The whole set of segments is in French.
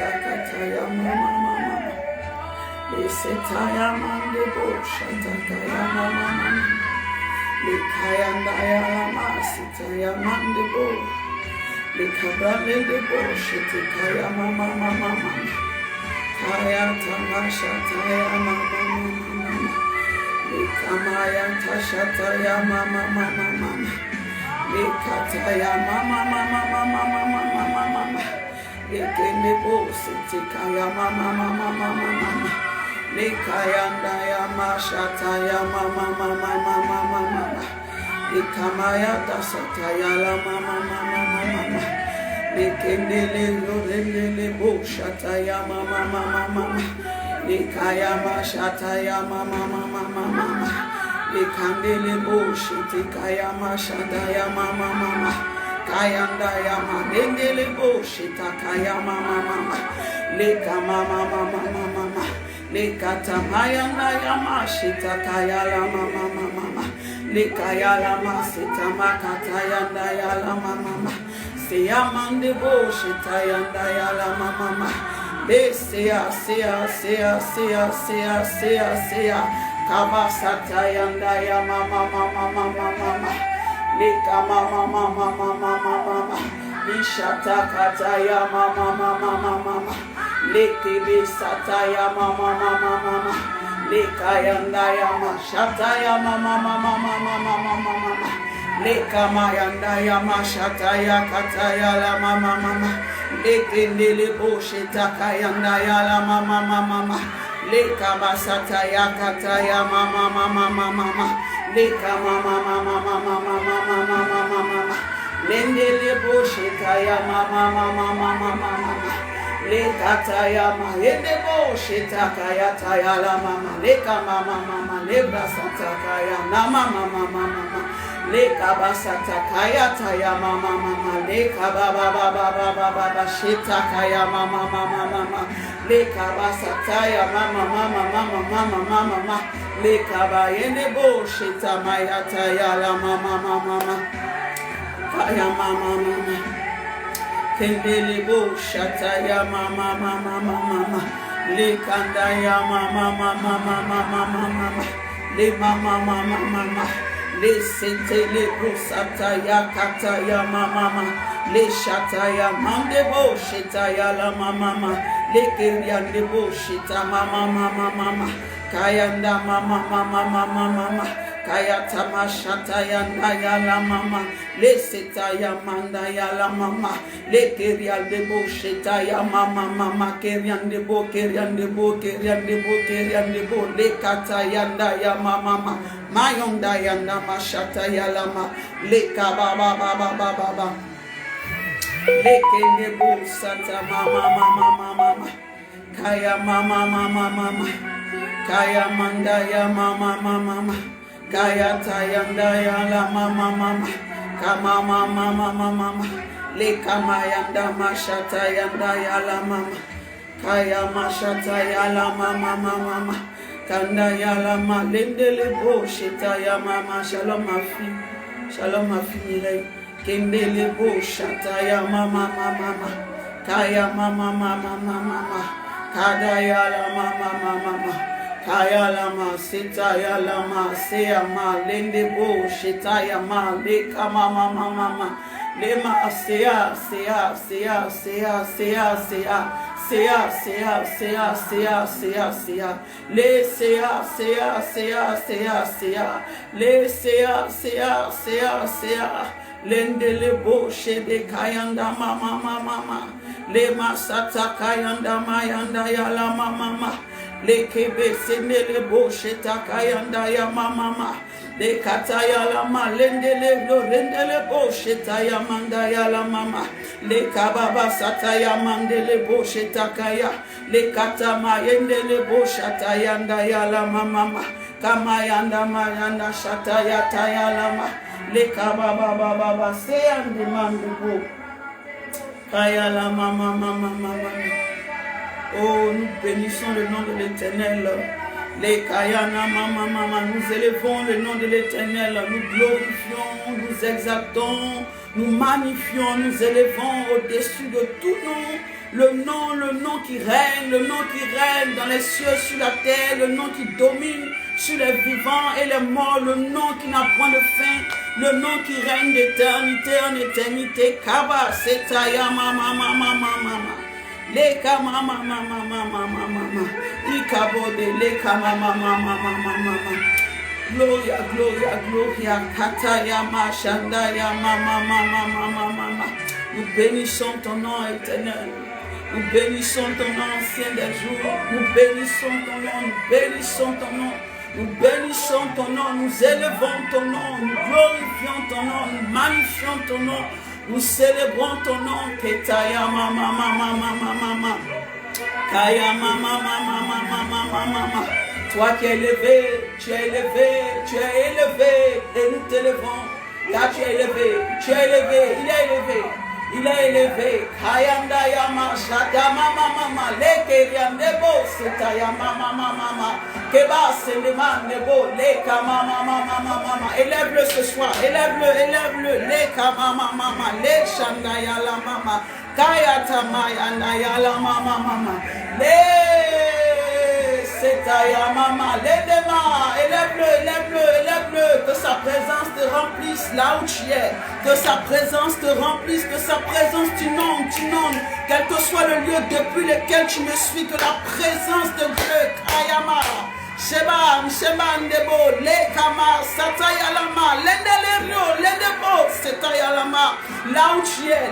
Shatakataya mama mama. Lesetaya mandebo shatakaya mama mama. Lekayandaya lama sitaya mandebo. Lekabrandebo shatakaya mama mama mama. Kaya tamashataya mama mama mama. Lekamaya tashataya mama mama mama. Lekataya mama mama mama mama mama mama. Lekenebo sitikaya mama mama mama mama. Lekayandaya mashataya mama mama mama mama. Lekamaya tashataya la mama mama mama. Lekendele lorendele bo shataya mama mama mama. Lekaya mashataya mama mama mama. Lekandele bo shitikaya mashataya mama mama. Kayandaya mandele bo shitakaya mama mama. Leka mama mama mama mama. Lekata mayandaya mashitakaya la mama mama mama. Lekaya la masita makataya ndaya la mama mama. Seya mande bo shitayandaya la mama mama. Le seya kabasatayandaya mama mama mama mama. Leka mama mama mama mama. Lishatakataya mama mama mama. Leke besataya mama mama mama. Lekayandaya mashataya mama mama mama mama mama. Leka mayandaya mashataya kataya la mama mama. Lekendele bosheta kayandaya la mama mama. Leka basataya kataya mama mama mama. Leka mama mama mama mama mama mama. Lendele bosheta ya mama mama mama mama. Lekataya ma yende bosheta kaya taya la mama. Leka mama mama lebra satakaya na mama mama mama. Leka basata kaya taya mama mama. Leka baba baba baba baba shita kaya mama mama mama. Leka basata ya mama mama mama mama mama mama. Leka ba yende bosheta maya taya la mama mama mama. Kaya mama mama. Kendele bo shataya mama mama mama. Le kandaya mama mama mama mama mama. Le mama mama mama. Le sentele bo sataya kataya mama mama. Le shataya mande bo shetaya la mama mama. Le keriande bo shita mama mama mama. Kayanda mama mama mama mama. Kaya tamashata yanda ya la mama. Le seta ya manda ya la mama. Le kerial de bo sheta ya mama mama. Kerian de bo kerian de bo kerian de bo kerian de bo. Le kata yanda ya mama mama. Mayonda yanda mashata ya la ma. Le kaba ba ba ba ba ba ba. Le kende bo sata mama mama mama. Kaya mama mama mama. Kaya manda ya mama mama mama. Kaya tayanda ya la mama mama. Kama mama mama mama. Le kama yanda mashata yanda ya la mama. Kaya mashata ya la mama mama mama. Kanda ya la ma lendele bo shita ya mama. Shalom ma fille. Shalom ma fille Mireille. Kendele bo shata ya mama mama mama. Kaya mama mama mama mama. Kada ya la mama mama mama. Kaya lama sita ya lama seya ma lende bo shita ya ma le kama mama mama le ma seya seya seya seya seya seya seya seya seya seya seya seya le seya seya seya seya seya le seya seya seya seya lende le bo shede kayanda mama mama mama le ma sata kayanda mayanda ya lama mama. Le kebe senele bo sheta kayanda ya mama. Le kataya la ma lendele do lendele bo sheta ya manda ya la mama. Le kababa sata ya mandele bo sheta kaya. Le katama yendele bo shata yanda ya la mama. Kama yanda mayanda shata ya taya la ma. Le kababa baba se andi mandugo. Kaya la mama mama mama. Oh, nous bénissons le nom de l'Éternel. Les Kayana, maman, maman, nous élevons le nom de l'Éternel. Nous glorifions, nous exaltons, nous magnifions, nous élevons au-dessus de tout nom le nom qui règne, le nom qui règne dans les cieux, sur la terre, le nom qui domine sur les vivants et les morts, le nom qui n'a point de fin, le nom qui règne d'éternité en éternité. Kaba, Setaya, mama, mama, mama. Leka mama mama mama mama ikabode leka mama mama mama. Gloria, gloria, gloria. Kataya mashanda mama mama mama mama. Nous bénissons ton nom éternel. Nous bénissons ton nom ancien des jours. Nous bénissons ton nom. Nous bénissons ton nom. Nous bénissons ton nom. Nous élevons ton nom. Nous glorifions ton nom. Nous magnifions ton nom. Nous célébrons ton nom, Ketaya mama mama mama mama. Kaya mama mama mama mama mama. Toi qui es élevé, tu es élevé, tu es élevé, et nous t'élevons. Là tu es élevé, il est élevé. Il est élevé. Kayanda yama shata mama mama leke yandebo setaya mama mama keba seleman nebo leka mama mama mama. Élève-le ce soir, élève-le leka mama mama le shanda yala mama kayata mayanda yala mama mama le setaya mama le dema. Élève-le, que sa présence te remplisse là où tu es, que sa présence te remplisse, que sa présence t'inonde, quel que soit le lieu depuis lequel tu me suis, que la présence de Dieu, Kayama, Sheban Debo, Lekama, Satayalama, Lendelero, Lendebo, Setayalama, là où tu es,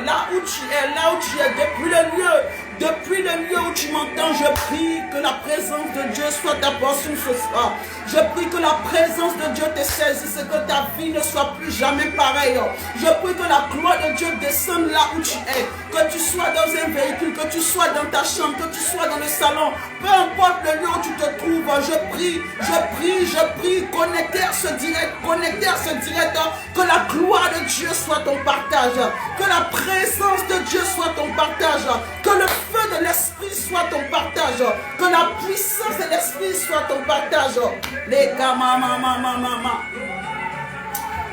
depuis le lieu où tu m'entends, je prie que la présence de Dieu soit ta portion ce soir. Je prie que la présence de Dieu te saisisse et que ta vie ne soit plus jamais pareille. Je prie que la gloire de Dieu descende là où tu es. Que tu sois dans un véhicule, que tu sois dans ta chambre, que tu sois dans le salon. Peu importe le lieu où tu te trouves, je prie, connecté à ce direct, que la gloire de Dieu soit ton partage. Que la présence de Dieu soit ton partage. Que le feu de l'esprit soit ton partage. Que la puissance de l'esprit soit ton partage. Les mama mama mama.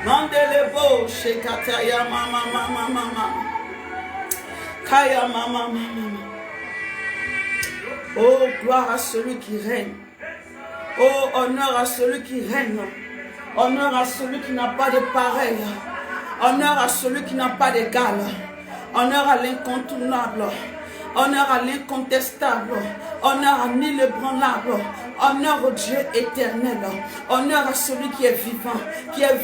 Mandelebo shekataya mama mama mama. Kaya mama mama. Oh, gloire à celui qui règne. Oh, honneur à celui qui règne. Honneur à celui qui n'a pas de pareil. Honneur à celui qui n'a pas d'égal. Honneur à l'incontournable. Honneur à l'incontestable. Honneur à l'inébranlable. Honneur au Dieu éternel. Honneur à celui qui est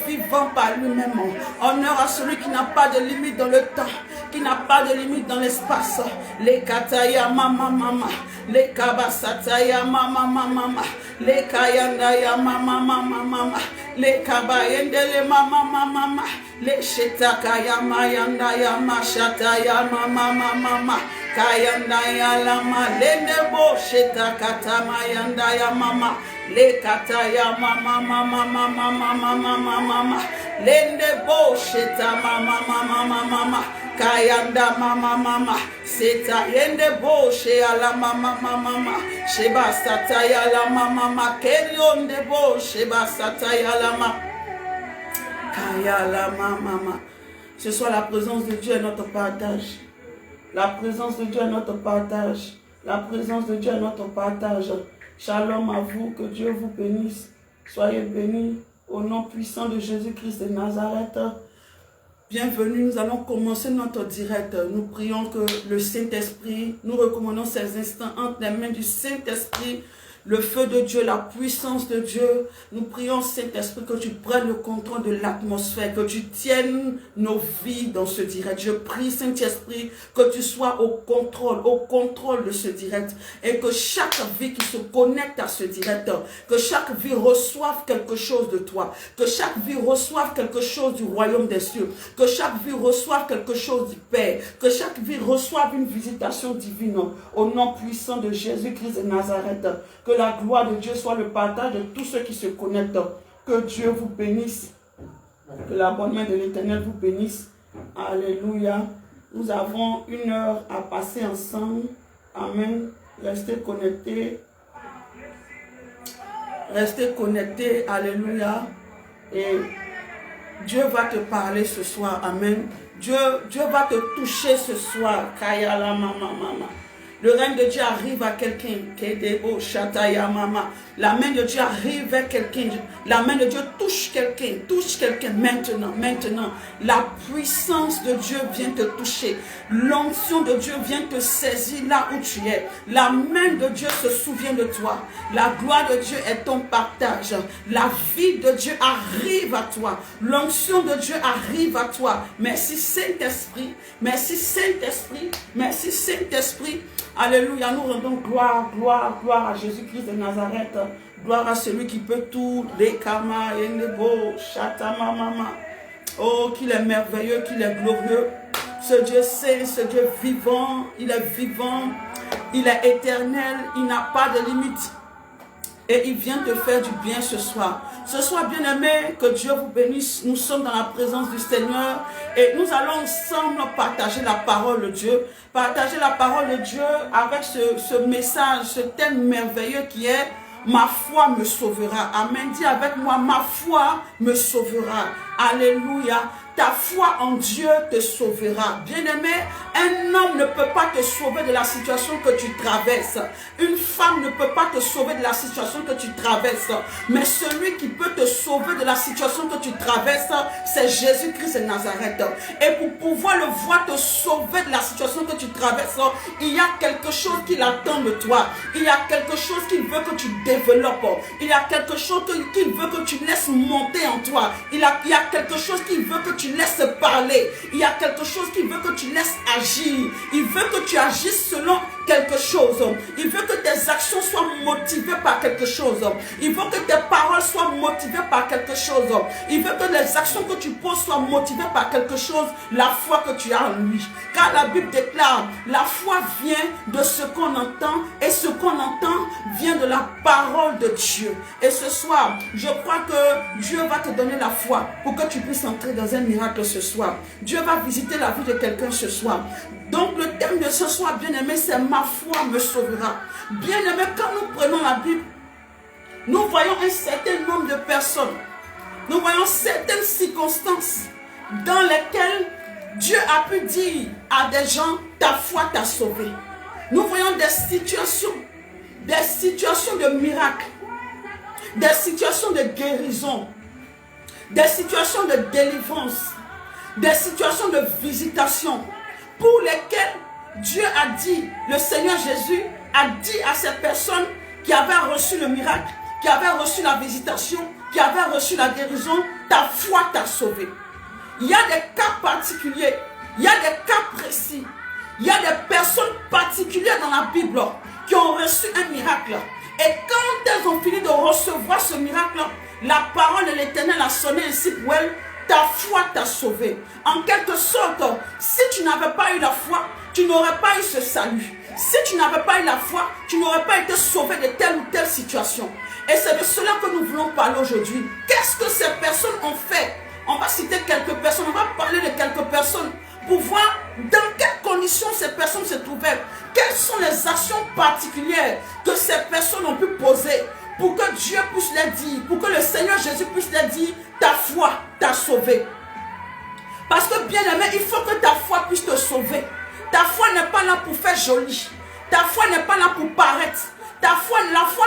vivant par lui-même. Honneur à celui qui n'a pas de limite dans le temps, qui n'a pas de limite dans l'espace. Les kataya mama mama, les kabasataya mama mama, les kayandaya mama mama mama, les kabayendele mama mama, les shetakaya mayandaya mashataya mama mama. Kayandaya lama lendebo shetakata mayandaya mama le kataya mama mama mama mama mama lendebo sheta mama mama mama kayanda mama mama seta yendebo she ala mama mama sheba sataya la mama keryondebo sheba sataya la mama kaya la mama. Ce soit la présence de Dieu est notre partage. La présence de Dieu est notre partage. La présence de Dieu est notre partage. Shalom à vous, que Dieu vous bénisse. Soyez bénis au nom puissant de Jésus-Christ de Nazareth. Bienvenue, nous allons commencer notre direct. Nous prions que le Saint-Esprit, nous recommandons ces instants entre les mains du Saint-Esprit. Le feu de Dieu, la puissance de Dieu. Nous prions, Saint-Esprit, que tu prennes le contrôle de l'atmosphère, que tu tiennes nos vies dans ce direct. Je prie, Saint-Esprit, que tu sois au contrôle de ce direct. Et que chaque vie qui se connecte à ce direct, que chaque vie reçoive quelque chose de toi. Que chaque vie reçoive quelque chose du royaume des cieux. Que chaque vie reçoive quelque chose du Père. Que chaque vie reçoive une visitation divine. Au nom puissant de Jésus-Christ de Nazareth. Que la gloire de Dieu soit le partage de tous ceux qui se connectent. Que Dieu vous bénisse. Que la bonne main de l'Éternel vous bénisse. Alléluia. Nous avons 1 heure à passer ensemble. Amen. Restez connectés. Restez connectés. Alléluia. Et Dieu va te parler ce soir. Amen. Dieu va te toucher ce soir. Kaya la mama mama. Le règne de Dieu arrive à quelqu'un. Kedebo Shataya Mama. La main de Dieu arrive vers quelqu'un. La main de Dieu touche quelqu'un. Touche quelqu'un maintenant. Maintenant. La puissance de Dieu vient te toucher. L'onction de Dieu vient te saisir là où tu es. La main de Dieu se souvient de toi. La gloire de Dieu est ton partage. La vie de Dieu arrive à toi. L'onction de Dieu arrive à toi. Merci Saint-Esprit. Merci Saint-Esprit. Merci Saint-Esprit. Alléluia, nous rendons gloire, gloire, gloire à Jésus-Christ de Nazareth. Gloire à celui qui peut tout. Lekama, Yenebo, Shatama, Mama. Oh, qu'il est merveilleux, qu'il est glorieux. Ce Dieu saint, ce Dieu vivant, il est vivant, il est éternel, il n'a pas de limite. Et il vient te faire du bien ce soir. Ce soir, bien-aimé, que Dieu vous bénisse. Nous sommes dans la présence du Seigneur et nous allons ensemble partager la parole de Dieu. Partager la parole de Dieu avec ce message, ce thème merveilleux qui est « Ma foi me sauvera ». Amen. Dis avec moi « Ma foi me sauvera ». Alléluia. Ta foi en Dieu te sauvera. Bien-aimé, un homme ne peut pas te sauver de la situation que tu traverses. Une femme ne peut pas te sauver de la situation que tu traverses. Mais celui qui peut te sauver de la situation que tu traverses, c'est Jésus-Christ de Nazareth. Et pour pouvoir le voir te sauver de la situation que tu traverses, il y a quelque chose qu'il attend de toi. Il y a quelque chose qu'il veut que tu développes. Il y a quelque chose qu'il veut que tu laisses monter en toi. Il y a quelque chose qu'il veut que tu laisses parler. Il y a quelque chose qu'il veut que tu laisses agir. Il veut que tu agisses selon quelque chose. Il veut que tes actions soient motivées par quelque chose. Il veut que tes paroles soient motivées par quelque chose. Il veut que les actions que tu poses soient motivées par quelque chose. La foi que tu as en lui. Car la Bible déclare, la foi vient de ce qu'on entend et ce qu'on entend vient de la parole de Dieu. Et ce soir, je crois que Dieu va te donner la foi pour que tu puisses entrer dans un miracle ce soir. Dieu va visiter la vie de quelqu'un ce soir. Donc le thème de ce soir, bien-aimé, c'est « Ma foi me sauvera ». Bien-aimé, quand nous prenons la Bible, nous voyons un certain nombre de personnes. Nous voyons certaines circonstances dans lesquelles Dieu a pu dire à des gens « Ta foi t'a sauvé ». Nous voyons des situations de miracles, des situations de guérison, des situations de délivrance, des situations de visitation pour lesquelles Dieu a dit, le Seigneur Jésus a dit à ces personnes qui avaient reçu le miracle, qui avaient reçu la visitation, qui avaient reçu la guérison, ta foi t'a sauvé. Il y a des cas particuliers, il y a des cas précis, il y a des personnes particulières dans la Bible qui ont reçu un miracle. Et quand elles ont fini de recevoir ce miracle, la parole de l'Éternel a sonné ainsi pour elles, ta foi t'a sauvé. En quelque sorte, si tu n'avais pas eu la foi, tu n'aurais pas eu ce salut. Si tu n'avais pas eu la foi, tu n'aurais pas été sauvé de telle ou telle situation. Et c'est de cela que nous voulons parler aujourd'hui. Qu'est-ce que ces personnes ont fait? On va citer quelques personnes, on va parler de quelques personnes pour voir dans quelles conditions ces personnes se trouvaient. Quelles sont les actions particulières que ces personnes ont pu poser pour que Dieu puisse les dire, pour que le Seigneur Jésus puisse les dire, ta foi t'a sauvé. Parce que bien aimé, il faut que ta foi puisse te sauver. Ta foi n'est pas là pour faire joli. Ta foi n'est pas là pour paraître. La foi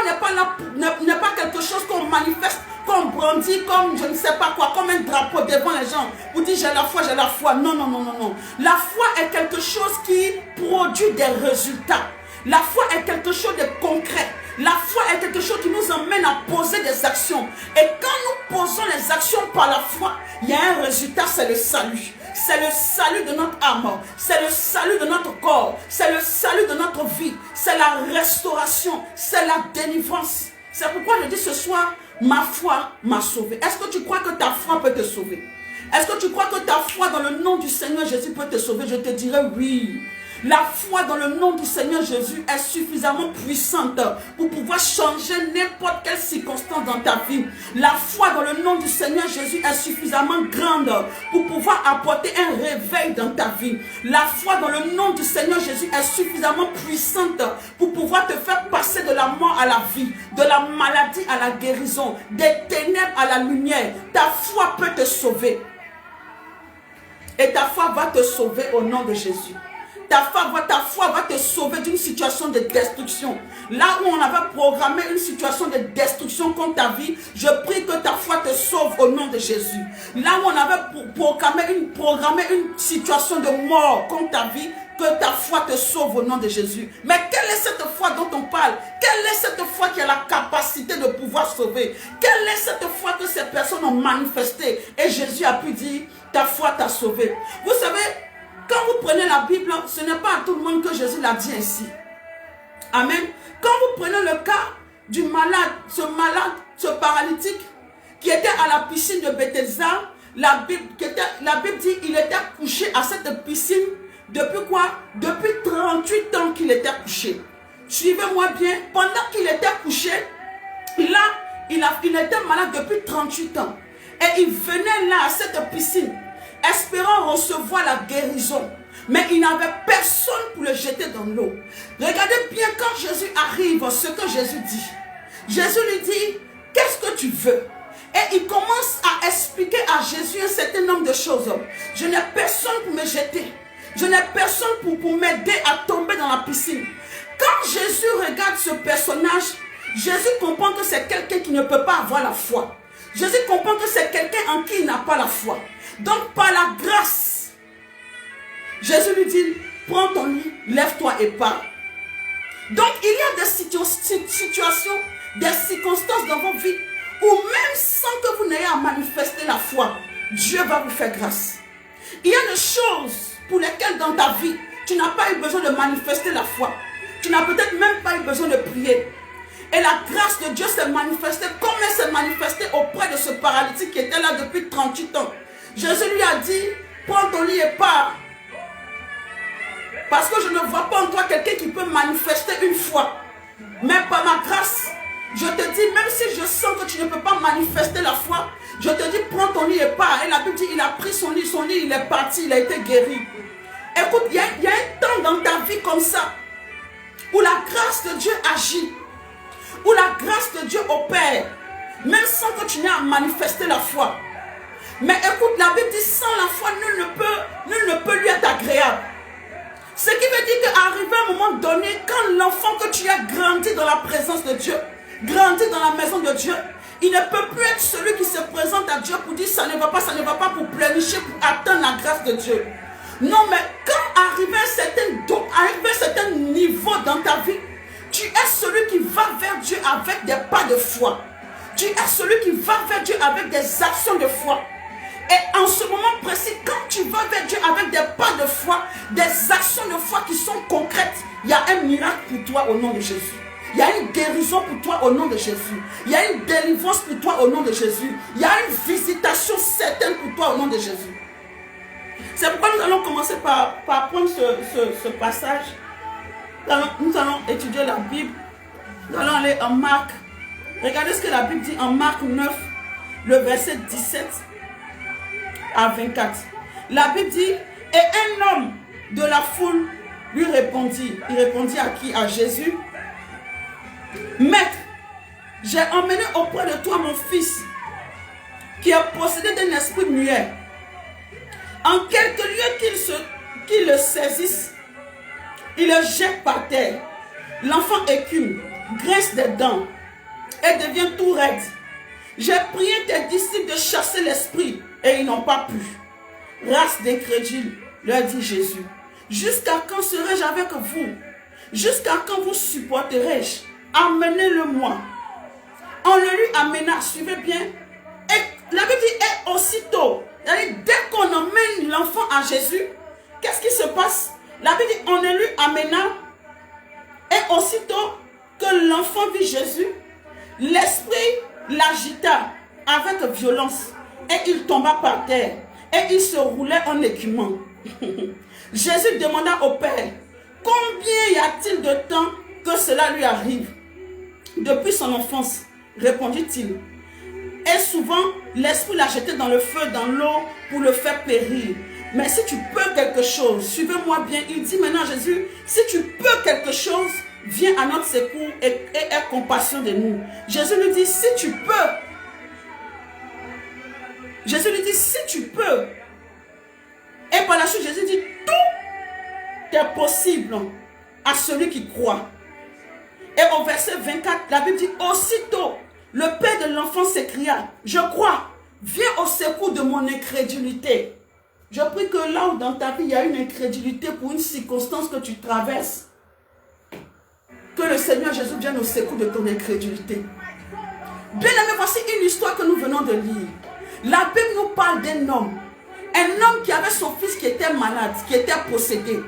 n'est pas quelque chose qu'on manifeste, qu'on brandit comme je ne sais pas quoi, comme un drapeau devant les gens. Vous dites j'ai la foi, j'ai la foi. Non, non, non, non, non. La foi est quelque chose qui produit des résultats. La foi est quelque chose de concret. La foi est quelque chose qui nous emmène à poser des actions. Et quand nous posons les actions par la foi, il y a un résultat, c'est le salut. C'est le salut de notre âme. C'est le salut de notre corps. C'est le salut de notre vie. C'est la restauration. C'est la délivrance. C'est pourquoi je dis ce soir, ma foi m'a sauvé. Est-ce que tu crois que ta foi peut te sauver? Est-ce que tu crois que ta foi dans le nom du Seigneur Jésus peut te sauver? Je te dirais oui. La foi dans le nom du Seigneur Jésus est suffisamment puissante pour pouvoir changer n'importe quelle circonstance dans ta vie. La foi dans le nom du Seigneur Jésus est suffisamment grande pour pouvoir apporter un réveil dans ta vie. La foi dans le nom du Seigneur Jésus est suffisamment puissante pour pouvoir te faire passer de la mort à la vie, de la maladie à la guérison, des ténèbres à la lumière. Ta foi peut te sauver. Et ta foi va te sauver au nom de Jésus. Ta foi va te sauver d'une situation de destruction. Là où on avait programmé une situation de destruction contre ta vie, je prie que ta foi te sauve au nom de Jésus. Là où on avait programmé une situation de mort contre ta vie, que ta foi te sauve au nom de Jésus. Mais quelle est cette foi dont on parle? Quelle est cette foi qui a la capacité de pouvoir sauver? Quelle est cette foi que ces personnes ont manifestée? Et Jésus a pu dire, ta foi t'a sauvé. Vous savez, quand vous prenez la Bible, ce n'est pas à tout le monde que Jésus l'a dit ainsi. Amen. Quand vous prenez le cas du malade, ce paralytique qui était à la piscine de Bethesda, la Bible dit qu'il était couché à cette piscine depuis quoi? Depuis 38 ans qu'il était couché. Suivez-moi bien, pendant qu'il était couché, là, il était malade depuis 38 ans. Et il venait là à cette piscine, espérant recevoir la guérison. Mais il n'avait personne pour le jeter dans l'eau. Regardez bien quand Jésus arrive, ce que Jésus dit. Jésus lui dit, qu'est-ce que tu veux? Et il commence à expliquer à Jésus un certain nombre de choses. Je n'ai personne pour me jeter. Je n'ai personne pour m'aider à tomber dans la piscine. Quand Jésus regarde ce personnage, Jésus comprend que c'est quelqu'un qui ne peut pas avoir la foi. Jésus comprend que c'est quelqu'un en qui il n'a pas la foi. Donc par la grâce, Jésus lui dit, prends ton lit, lève-toi et pars. Donc il y a des situations, des circonstances dans vos vies où même sans que vous n'ayez à manifester la foi, Dieu va vous faire grâce. Il y a des choses pour lesquelles dans ta vie, tu n'as pas eu besoin de manifester la foi. Tu n'as peut-être même pas eu besoin de prier. Et la grâce de Dieu s'est manifestée comme elle s'est manifestée auprès de ce paralytique qui était là depuis 38 ans. Jésus lui a dit, prends ton lit et pars. Parce que je ne vois pas en toi quelqu'un qui peut manifester une foi. Mais par ma grâce, je te dis, même si je sens que tu ne peux pas manifester la foi, je te dis, prends ton lit et pars. Et la Bible dit, il a pris son lit, il est parti, il a été guéri. Écoute, il y a un temps dans ta vie comme ça, où la grâce de Dieu agit, où la grâce de Dieu opère, même sans que tu n'aies à manifester la foi. Mais écoute, la Bible dit, sans la foi, nul ne peut lui être agréable. Ce qui veut dire qu'arrivé à un moment donné, quand l'enfant que tu as grandi dans la présence de Dieu, grandi dans la maison de Dieu, il ne peut plus être celui qui se présente à Dieu pour dire ça ne va pas, pour pleurnicher, pour atteindre la grâce de Dieu. Non, mais quand arrivé à un certain niveau dans ta vie, tu es celui qui va vers Dieu avec des pas de foi. Tu es celui qui va vers Dieu avec des actions de foi. Et en ce moment précis, quand tu vas vers Dieu avec des pas de foi, des actions de foi qui sont concrètes, il y a un miracle pour toi au nom de Jésus. Il y a une guérison pour toi au nom de Jésus. Il y a une délivrance pour toi au nom de Jésus. Il y a une visitation certaine pour toi au nom de Jésus. C'est pourquoi nous allons commencer par prendre ce passage. Nous allons étudier la Bible. Nous allons aller en Marc. Regardez ce que la Bible dit en Marc 9, le verset 17 à 24. La Bible dit, et un homme de la foule lui répondit. Il répondit à qui? À Jésus. Maître, j'ai emmené auprès de toi mon fils qui est possédé d'un esprit muet. En quelque lieu qu'il le saisisse, il le jette par terre. L'enfant écume, grince des dents et devient tout raide. J'ai prié tes disciples de chasser l'esprit et ils n'ont pas pu. Race d'incrédules, leur dit Jésus. Jusqu'à quand serai-je avec vous? Jusqu'à quand vous supporterai-je? Amenez-le-moi. On le lui amena, suivez bien. Et la Bible dit, et aussitôt, dès qu'on emmène l'enfant à Jésus, qu'est-ce qui se passe? La Bible dit, on le lui amena, et aussitôt que l'enfant vit Jésus, l'esprit l'agita avec violence, et il tomba par terre, et il se roulait en écumant. Jésus demanda au Père, combien y a-t-il de temps que cela lui arrive? Depuis son enfance, répondit-il. Et souvent, l'esprit l'a jeté dans le feu, dans l'eau, pour le faire périr. Mais si tu peux quelque chose, suivez-moi bien, il dit maintenant Jésus, si tu peux quelque chose, viens à notre secours et aie compassion de nous. Jésus lui dit, si tu peux. Jésus lui dit, si tu peux. Et par la suite, Jésus dit, tout est possible à celui qui croit. Et au verset 24, la Bible dit, aussitôt, le père de l'enfant s'écria, je crois, viens au secours de mon incrédulité. Je prie que là où dans ta vie, il y a une incrédulité pour une circonstance que tu traverses, que le Seigneur Jésus vienne au secours de ton incrédulité. Bien aimé, voici une histoire que nous venons de lire. La Bible nous parle d'un homme qui avait son fils qui était malade, qui était possédé.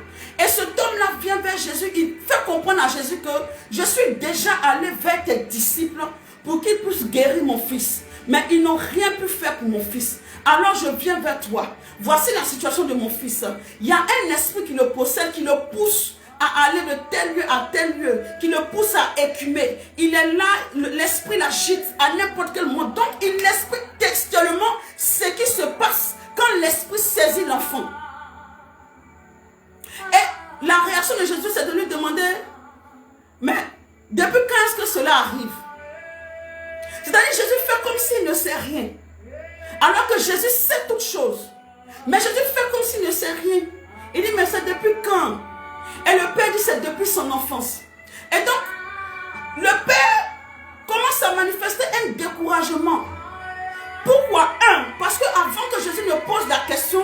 Et cet homme-là vient vers Jésus, il fait comprendre à Jésus que je suis déjà allé vers tes disciples pour qu'ils puissent guérir mon fils. Mais ils n'ont rien pu faire pour mon fils. Alors je viens vers toi. Voici la situation de mon fils. Il y a un esprit qui le possède, qui le pousse à aller de tel lieu à tel lieu, qui le pousse à écumer. Il est là, l'esprit l'agite à n'importe quel moment. Donc il explique textuellement ce qui se passe quand l'esprit saisit l'enfant. Et la réaction de Jésus, c'est de lui demander, mais depuis quand est-ce que cela arrive? C'est-à-dire Jésus fait comme s'il ne sait rien. Alors que Jésus sait toutes choses. Mais Jésus fait comme s'il ne sait rien. Il dit, mais c'est depuis quand? Et le père dit, c'est depuis son enfance. Et donc, le père commence à manifester un découragement. Pourquoi? Parce qu'avant que Jésus ne pose la question,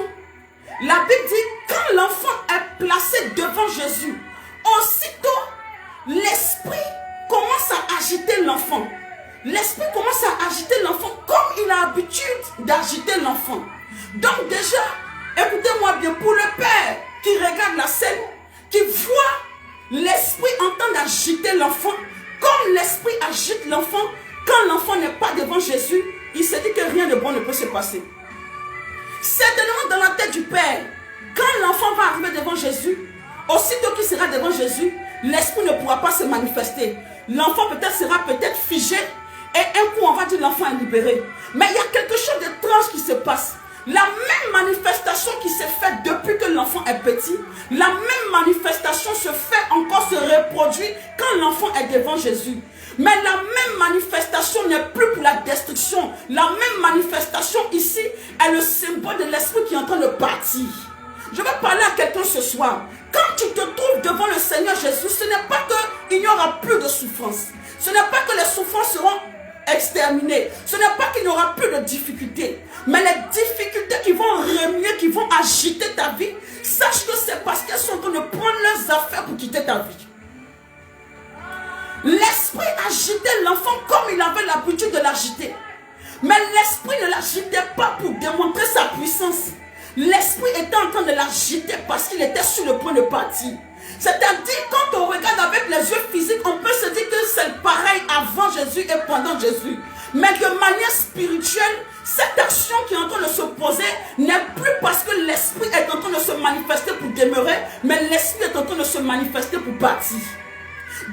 la Bible dit, quand l'enfant est placé devant Jésus, aussitôt, l'esprit commence à agiter l'enfant. L'esprit commence à agiter l'enfant comme il a l'habitude d'agiter l'enfant. Donc déjà, écoutez-moi bien, pour le père qui regarde la scène, qui voit l'esprit en train d'agiter l'enfant, comme l'esprit agite l'enfant, quand l'enfant n'est pas devant Jésus, il se dit que rien de bon ne peut se passer. Certainement dans la tête du père, quand l'enfant va arriver devant Jésus, aussitôt qu'il sera devant Jésus, l'esprit ne pourra pas se manifester. L'enfant peut-être sera peut-être figé, et un coup on va dire l'enfant est libéré. Mais il y a quelque chose d'étrange qui se passe. La même manifestation qui s'est faite depuis que l'enfant est petit, la même manifestation se fait encore, se reproduit quand l'enfant est devant Jésus. Mais la même manifestation n'est plus pour la destruction. La même manifestation ici est le symbole de l'esprit qui est en train de partir. Je vais parler à quelqu'un ce soir. Quand tu te trouves devant le Seigneur Jésus, ce n'est pas qu'il n'y aura plus de souffrance. Ce n'est pas que les souffrances seront exterminées. Ce n'est pas qu'il n'y aura plus de difficultés. Mais les difficultés qui vont remuer, qui vont agiter ta vie, sache que c'est parce qu'elles sont en train de prendre leurs affaires pour quitter ta vie. L'esprit agitait l'enfant comme il avait l'habitude de l'agiter. Mais l'esprit ne l'agitait pas pour démontrer sa puissance. L'esprit était en train de l'agiter parce qu'il était sur le point de partir. C'est-à-dire, quand on regarde avec les yeux physiques, on peut se dire que c'est pareil avant Jésus et pendant Jésus. Mais de manière spirituelle, cette action qui est en train de se poser n'est plus parce que l'esprit est en train de se manifester pour demeurer, mais l'esprit est en train de se manifester pour partir.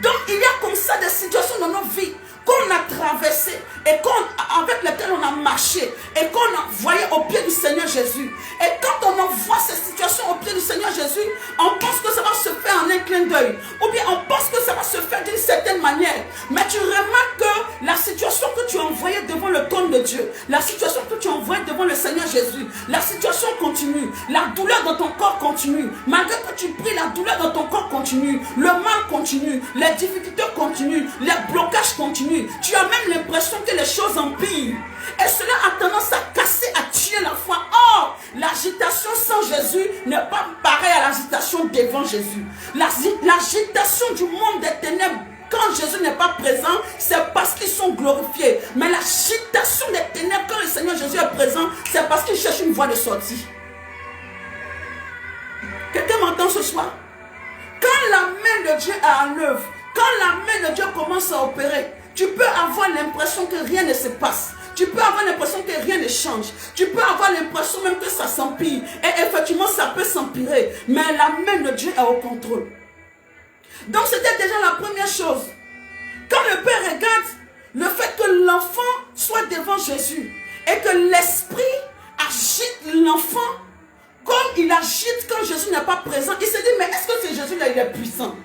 Donc, il y a comme ça des situations dans nos vies qu'on a traversées et avec lesquelles on a marché et qu'on a envoyé au pied du Seigneur Jésus. Et quand on envoie ces situations au pied du Seigneur Jésus, on pense que ça va se faire en un clin d'œil. Ou bien on pense que ça va se faire d'une certaine manière. Mais tu remarques que la situation que tu as envoyée devant le trône de Dieu, la situation que tu as envoyée devant le Seigneur Jésus, la situation continue. La douleur dans ton corps continue. Malgré que tu pries, la douleur dans ton corps continue. Le mal continue. Les difficultés continuent. Les blocages continuent. Tu as même l'impression que les choses empirent. Et cela a tendance à casser, à tuer la foi. Or, l'agitation sans Jésus n'est pas pareille à l'agitation devant Jésus. L'agitation du monde des ténèbres, quand Jésus n'est pas présent, c'est parce qu'ils sont glorifiés. Mais l'agitation des ténèbres, quand le Seigneur Jésus est présent, c'est parce qu'il cherche une voie de sortie. Quelqu'un m'entend ce soir? Quand la main de Dieu est à l'œuvre, quand la main de Dieu commence à opérer, tu peux avoir l'impression que rien ne se passe. Tu peux avoir l'impression que rien ne change. Tu peux avoir l'impression même que ça s'empire. Et effectivement, ça peut s'empirer. Mais la main de Dieu est au contrôle. Donc, c'était déjà la première chose. Quand le Père regarde le fait que l'enfant soit devant Jésus et que l'Esprit agite l'enfant comme il agite quand Jésus n'est pas présent, il se dit, mais est-ce que ce Jésus-là, il est puissant?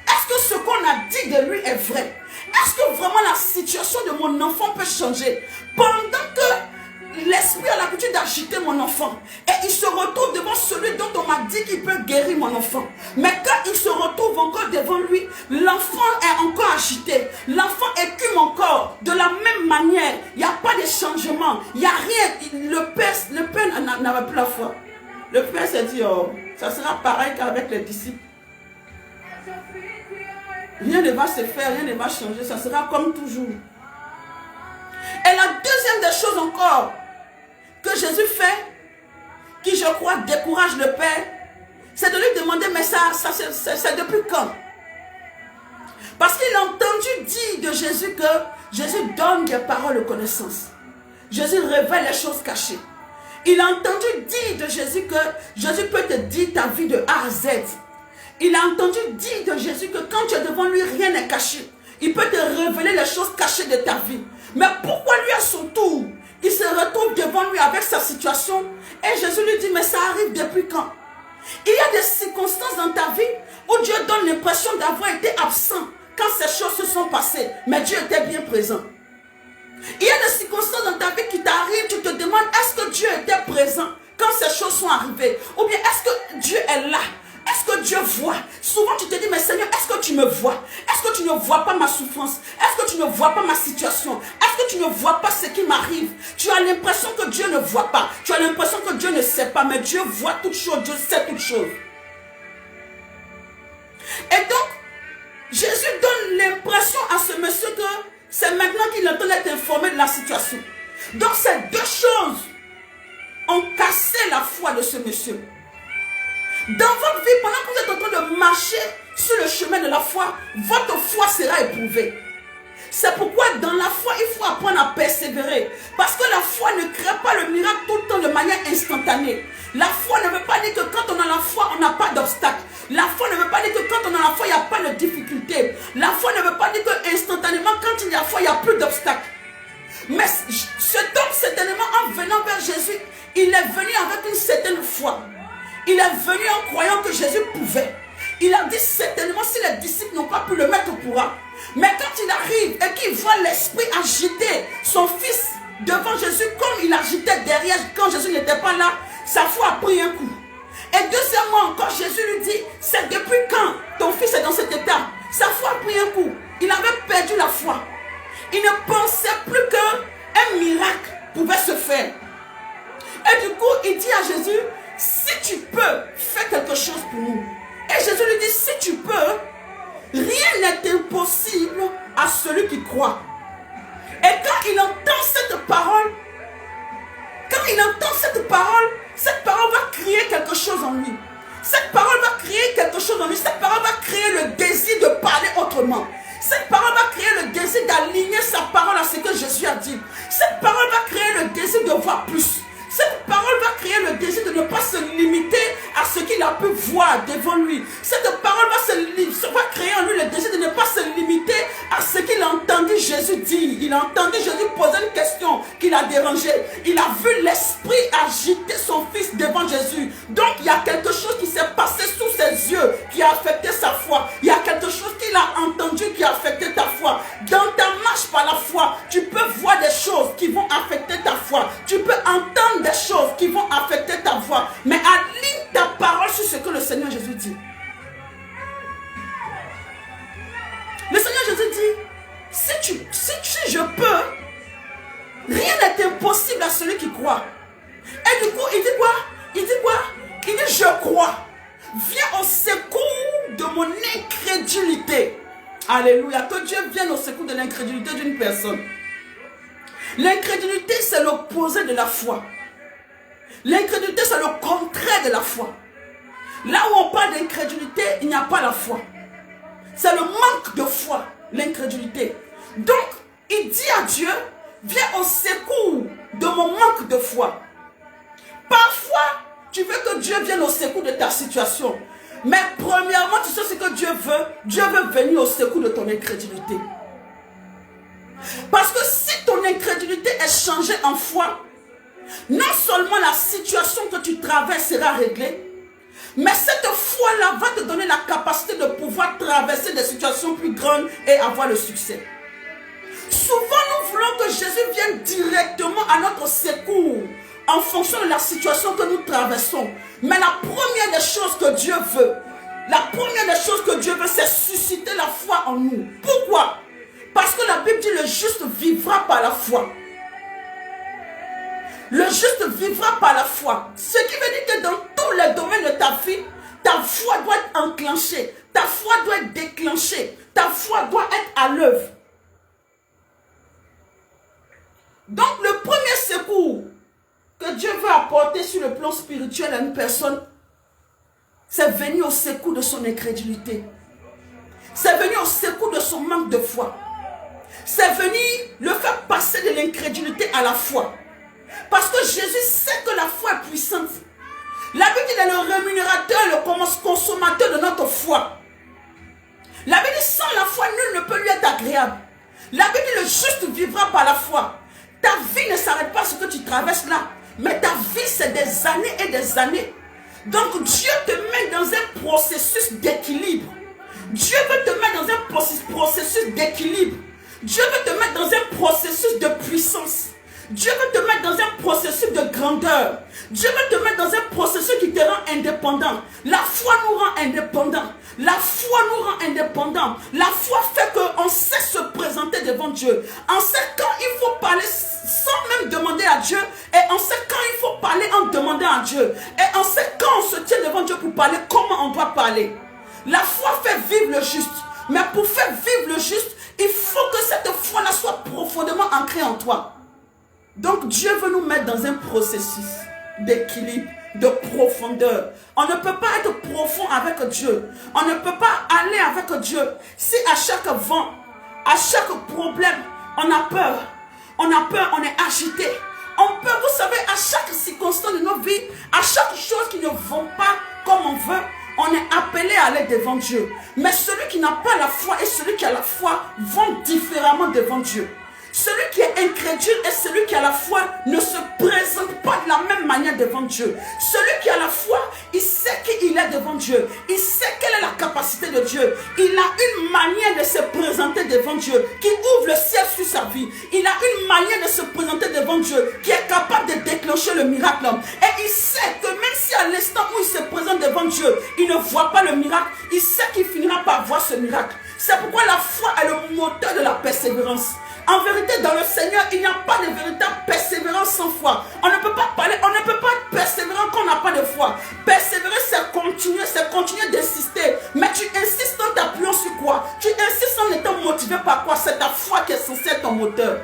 Est-ce que ce qu'on a dit de lui est vrai? Est-ce que vraiment la situation de mon enfant peut changer? Pendant que l'esprit a l'habitude d'agiter mon enfant. Et il se retrouve devant celui dont on m'a dit qu'il peut guérir mon enfant. Mais quand il se retrouve encore devant lui, l'enfant est encore agité. L'enfant écume encore de la même manière. Il n'y a pas de changement. Il n'y a rien. Le père n'avait plus la foi. Le père s'est dit, oh, ça sera pareil qu'avec les disciples. Rien ne va se faire, rien ne va changer. Ça sera comme toujours. Et la deuxième des choses encore que Jésus fait, qui je crois décourage le Père, c'est de lui demander, mais ça c'est depuis quand? Parce qu'il a entendu dire de Jésus que Jésus donne des paroles de connaissance. Jésus révèle les choses cachées. Il a entendu dire de Jésus que Jésus peut te dire ta vie de A à Z. Il a entendu dire de Jésus que quand tu es devant lui, rien n'est caché. Il peut te révéler les choses cachées de ta vie. Mais pourquoi lui à son tour, il se retrouve devant lui avec sa situation et Jésus lui dit, mais ça arrive depuis quand? Il y a des circonstances dans ta vie où Dieu donne l'impression d'avoir été absent quand ces choses se sont passées, mais Dieu était bien présent. Il y a des circonstances dans ta vie qui t'arrivent, tu te demandes, est-ce que Dieu était présent quand ces choses sont arrivées? Ou bien est-ce que Dieu est là? Est-ce que Dieu voit? Souvent tu te dis, mais Seigneur, est-ce que tu me vois? Est-ce que tu ne vois pas ma souffrance? Est-ce que tu ne vois pas ma situation? Est-ce que tu ne vois pas ce qui m'arrive? Tu as l'impression que Dieu ne voit pas. Tu as l'impression que Dieu ne sait pas, mais Dieu voit toutes choses, Dieu sait toutes choses. Et donc, Jésus donne l'impression à ce monsieur que c'est maintenant qu'il entend être informé de la situation. Donc ces deux choses ont cassé la foi de ce monsieur. Dans votre vie, pendant que vous êtes en train de marcher sur le chemin de la foi, votre foi sera éprouvée. C'est pourquoi dans la foi, il faut apprendre à persévérer. Parce que la foi ne crée pas le miracle tout le temps de manière instantanée. La foi ne veut pas dire que quand on a la foi, on n'a pas d'obstacle. La foi ne veut pas dire que quand on a la foi, il n'y a pas de difficulté. La foi ne veut pas dire que instantanément, quand il y a la foi, il n'y a plus d'obstacle. Mais cet homme, certainement, en venant vers Jésus, il est venu avec une certaine foi. Il est venu en croyant que Jésus pouvait. Il a dit certainement, si les disciples n'ont pas pu le mettre au courant. Mais quand il arrive et qu'il voit l'esprit agiter son fils devant Jésus comme il agitait derrière quand Jésus n'était pas là, sa foi a pris un coup. Et deuxièmement, encore Jésus lui dit, c'est depuis quand ton fils est dans cet état? Sa foi a pris un coup. Il avait perdu la foi. Il ne pensait plus qu'un miracle pouvait se faire. Et du coup, il dit à Jésus, si tu peux, fais quelque chose pour nous. Et Jésus lui dit, si tu peux, rien n'est impossible à celui qui croit. Et quand il entend cette parole, cette parole va créer quelque chose en lui. Cette parole va créer quelque chose en lui. Cette parole va créer le désir de parler autrement. Cette parole va créer le désir d'aligner sa parole à ce que Jésus a dit. Cette parole va créer le désir de voir plus. Cette parole va créer le désir de ne pas se limiter à ce qu'il a pu voir devant lui. Cette parole va créer en lui le désir de ne pas se limiter à ce qu'il a entendu Jésus dire. Il a entendu Jésus poser une question qui l'a dérangé. Il a vu l'esprit agiter son fils devant Jésus. Donc il y a quelque chose qui s'est passé sous ses yeux qui a affecté sa foi. Il y a quelque chose qu'il a entendu qui a affecté ta foi. Dans ta marche par la foi, tu peux voir des choses qui vont affecter ta foi. Tu peux entendre des choses qui vont affecter ta voix, mais aligne ta parole sur ce que le Seigneur Jésus dit. Le Seigneur Jésus dit, si je peux, rien n'est impossible à celui qui croit. Et du coup, il dit quoi? Il dit, je crois. Viens au secours de mon incrédulité. Alléluia. Que Dieu vienne au secours de l'incrédulité d'une personne. L'incrédulité, c'est l'opposé de la foi. L'incrédulité, c'est le contraire de la foi. Là où on parle d'incrédulité, il n'y a pas la foi. C'est le manque de foi, l'incrédulité. Donc, il dit à Dieu, viens au secours de mon manque de foi. Parfois, tu veux que Dieu vienne au secours de ta situation. Mais premièrement, tu sais ce que Dieu veut? Dieu veut venir au secours de ton incrédulité. Parce que si ton incrédulité est changée en foi, non seulement la situation que tu traverses sera réglée, mais cette foi-là va te donner la capacité de pouvoir traverser des situations plus grandes et avoir le succès. Souvent, nous voulons que Jésus vienne directement à notre secours en fonction de la situation que nous traversons. Mais la première des choses que Dieu veut, c'est susciter la foi en nous. Pourquoi? Parce que la Bible dit le juste vivra par la foi. Le juste vivra par la foi. Ce qui veut dire que dans tous les domaines de ta vie, ta foi doit être enclenchée. Ta foi doit être déclenchée. Ta foi doit être à l'œuvre. Donc le premier secours que Dieu veut apporter sur le plan spirituel à une personne, c'est venir au secours de son incrédulité. C'est venir au secours de son manque de foi. C'est venir le faire passer de l'incrédulité à la foi. Parce que Jésus sait que la foi est puissante. La Bible dit qu'il est le rémunérateur, le consommateur de notre foi. La Bible dit sans la foi, nul ne peut lui être agréable. La Bible dit le juste vivra par la foi. Ta vie ne s'arrête pas à ce que tu traverses là. Mais ta vie, c'est des années et des années. Donc Dieu te met dans un processus d'équilibre. Dieu veut te mettre dans un processus d'équilibre. Dieu veut te mettre dans un processus de puissance. Dieu veut te mettre dans un processus de grandeur. Dieu veut te mettre dans un processus qui te rend indépendant. La foi nous rend indépendants. La foi nous rend indépendants. La foi fait qu'on sait se présenter devant Dieu. On sait quand il faut parler sans même demander à Dieu. Et on sait quand il faut parler en demandant à Dieu. Et on sait quand on se tient devant Dieu pour parler, comment on doit parler. La foi fait vivre le juste. Mais pour faire vivre le juste, il faut que cette foi-là soit profondément ancrée en toi. Donc Dieu veut nous mettre dans un processus d'équilibre, de profondeur. On ne peut pas être profond avec Dieu. On ne peut pas aller avec Dieu si à chaque vent, à chaque problème, on a peur, on est agité. On peut, vous savez, à chaque circonstance de nos vies, à chaque chose qui ne va pas comme on veut, on est appelé à aller devant Dieu. Mais celui qui n'a pas la foi et celui qui a la foi vont différemment devant Dieu. Celui qui est incrédule et celui qui a la foi ne se présente pas de la même manière devant Dieu. Celui qui a la foi, il sait qui il est devant Dieu. Il sait quelle est la capacité de Dieu. Il a une manière de se présenter devant Dieu qui ouvre le ciel sur sa vie. Il a une manière de se présenter devant Dieu qui est capable de déclencher le miracle. Et il sait que même si à l'instant où il se présente devant Dieu, il ne voit pas le miracle, il sait qu'il finira par voir ce miracle. C'est pourquoi la foi est le moteur de la persévérance. En vérité, dans le Seigneur, il n'y a pas de véritable persévérance sans foi. On ne peut pas parler, on ne peut pas être persévérant quand on n'a pas de foi. Persévérer, c'est continuer d'insister. Mais tu insistes en t'appuyant sur quoi? Tu insistes en étant motivé par quoi? C'est ta foi qui est censée être ton moteur.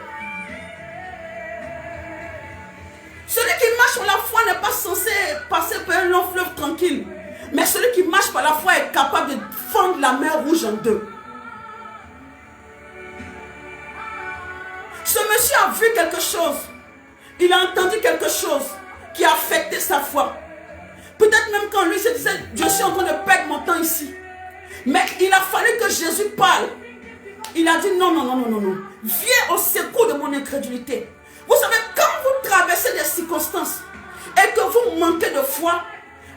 Celui qui marche par la foi n'est pas censé passer par un long fleuve tranquille. Mais celui qui marche par la foi est capable de fendre la mer Rouge en deux. Ce monsieur a vu quelque chose. Il a entendu quelque chose qui a affecté sa foi. Peut-être même quand lui se disait, je suis en train de perdre mon temps ici. Mais il a fallu que Jésus parle. Il a dit non. Viens au secours de mon incrédulité. Vous savez, quand vous traversez des circonstances et que vous manquez de foi,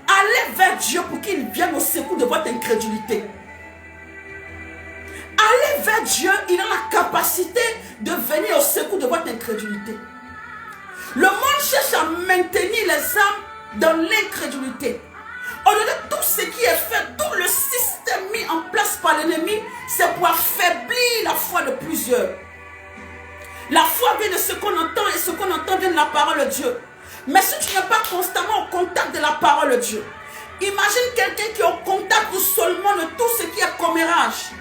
allez vers Dieu pour qu'il vienne au secours de votre incrédulité. Allez vers Dieu, il a la capacité de venir au secours de votre incrédulité. Le monde cherche à maintenir les âmes dans l'incrédulité. Au-delà de tout ce qui est fait, tout le système mis en place par l'ennemi, c'est pour affaiblir la foi de plusieurs. La foi vient de ce qu'on entend et ce qu'on entend vient de la parole de Dieu. Mais si tu n'es pas constamment au contact de la parole de Dieu, imagine quelqu'un qui est au contact seulement de tout ce qui est commérage.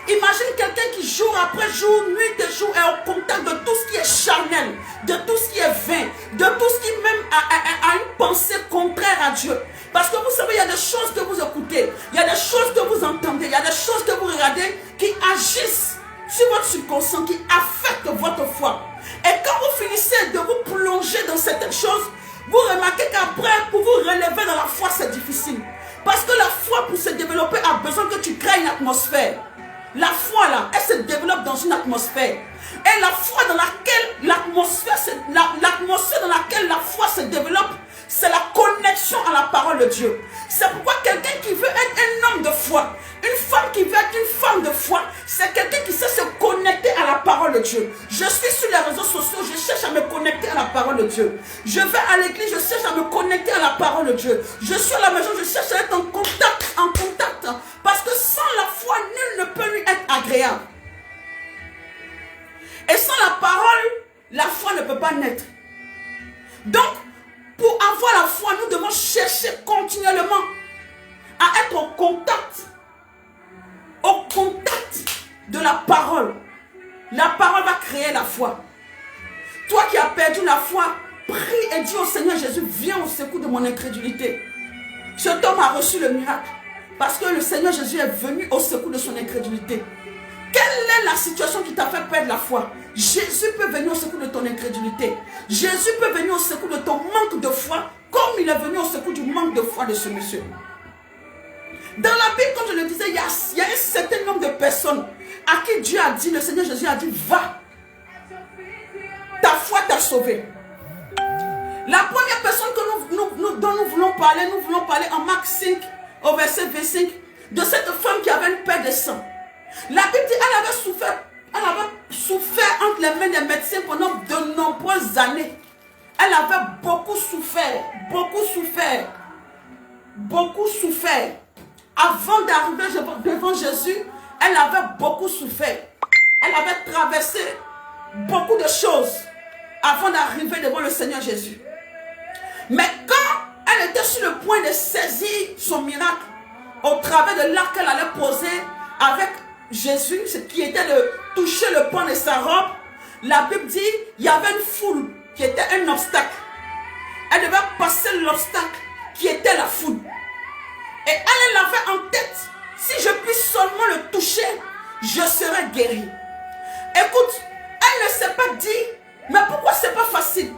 Imagine quelqu'un qui jour après jour, nuit et jour est au contact de tout ce qui est charnel, de tout ce qui est vain, de tout ce qui même a une pensée contraire à Dieu. Parce que vous savez, il y a des choses que vous écoutez, il y a des choses que vous entendez, il y a des choses que vous regardez qui agissent sur votre subconscient, qui affectent votre foi. Et quand vous finissez de vous plonger dans certaines choses, vous remarquez qu'après, pour vous relever dans la foi, c'est difficile. Parce que la foi, pour se développer, a besoin que tu crées une atmosphère. La foi là, elle se développe dans une atmosphère. Et la foi dans laquelle l'atmosphère dans laquelle la foi se développe, c'est la connexion à la parole de Dieu. C'est pourquoi quelqu'un qui veut être un homme de foi, une femme qui veut être une femme de foi, c'est quelqu'un qui sait se connecter à la parole de de Dieu. Je suis sur les réseaux sociaux, je cherche à me connecter à la parole de Dieu. Je vais à l'église, je cherche à me connecter à la parole de Dieu. Je suis à la maison, je cherche à être en contact. Parce que sans la foi, nul ne peut lui être agréable. Et sans la parole, la foi ne peut pas naître. Donc, pour avoir la foi, nous devons chercher continuellement à être au contact de la parole. La parole va créer la foi. Toi qui as perdu la foi, prie et dis au Seigneur Jésus, viens au secours de mon incrédulité. Cet homme a reçu le miracle parce que le Seigneur Jésus est venu au secours de son incrédulité. Quelle est la situation qui t'a fait perdre la foi? Jésus peut venir au secours de ton incrédulité. Jésus peut venir au secours de ton manque de foi, comme il est venu au secours du manque de foi de ce monsieur. Dans la Bible, comme je le disais, il y a un certain nombre de personnes à qui Dieu a dit, le Seigneur Jésus a dit, va. Ta foi t'a sauvé. La première personne dont nous voulons parler en Marc 5, au verset 25, de cette femme qui avait une perte de sang. La Bible dit, elle avait souffert entre les mains des médecins pendant de nombreuses années. Elle avait beaucoup souffert. Avant d'arriver devant Jésus, elle avait beaucoup souffert. Elle avait traversé beaucoup de choses avant d'arriver devant le Seigneur Jésus. Mais quand elle était sur le point de saisir son miracle, au travers de l'arc qu'elle allait poser avec Jésus, ce qui était de toucher le pan de sa robe, la Bible dit, il y avait une foule qui était un obstacle. Elle devait passer l'obstacle qui était la foule. Et elle avait en tête, si je puis seulement le toucher, je serai guérie. Écoute, elle ne s'est pas dit, mais pourquoi c'est pas facile?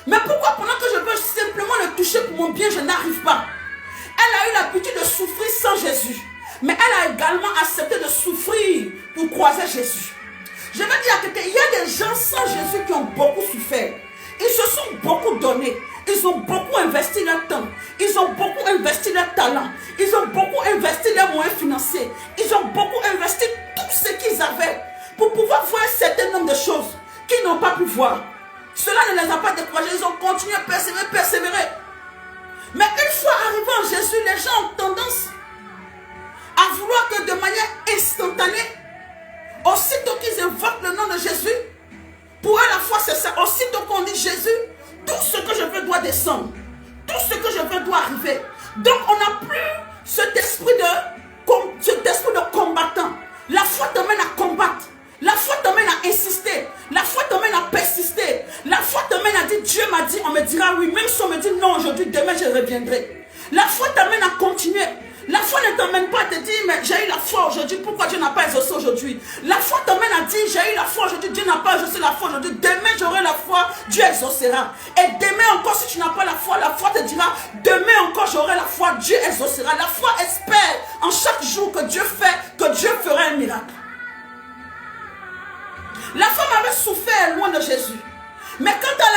Mais pourquoi pendant que je veux simplement le toucher pour mon bien, je n'arrive pas? Elle a eu l'habitude de souffrir sans Jésus. Mais elle a également accepté de souffrir pour croiser Jésus. Je veux dire à quelqu'un, il y a des gens sans Jésus qui ont beaucoup souffert. Ils se sont beaucoup donnés. Ils ont beaucoup investi leur temps. Ils ont beaucoup investi leur talent. Ils ont beaucoup investi leurs moyens financiers. Ils ont beaucoup investi tout ce qu'ils avaient pour pouvoir voir un certain nombre de choses qu'ils n'ont pas pu voir. Cela ne les a pas découragés. Ils ont continué à persévérer. Mais une fois arrivés en Jésus, les gens ont tendance à vouloir que de manière instantanée, aussitôt qu'ils évoquent le nom de Jésus, pour eux la foi c'est ça. Aussitôt qu'on dit Jésus, tout ce que je veux doit descendre. Tout ce que je veux doit arriver. Donc on n'a plus cet esprit de combattant. La foi t'amène à combattre. La foi t'amène à insister. La foi t'amène à persister. La foi t'amène à dire, Dieu m'a dit, on me dira oui. Même si on me dit non aujourd'hui, demain je reviendrai. La foi t'amène à continuer. La foi ne t'emmène pas à te dire, mais j'ai eu la foi aujourd'hui, pourquoi Dieu n'a pas exaucé aujourd'hui? La foi t'emmène à dire, j'ai eu la foi aujourd'hui, Dieu n'a pas exaucé la foi aujourd'hui, demain j'aurai la foi, Dieu exaucera. Et demain encore, si tu n'as pas la foi te dira, demain encore j'aurai la foi, Dieu exaucera. La foi espère en chaque jour que Dieu fera un miracle. La femme avait souffert loin de Jésus. Mais quand elle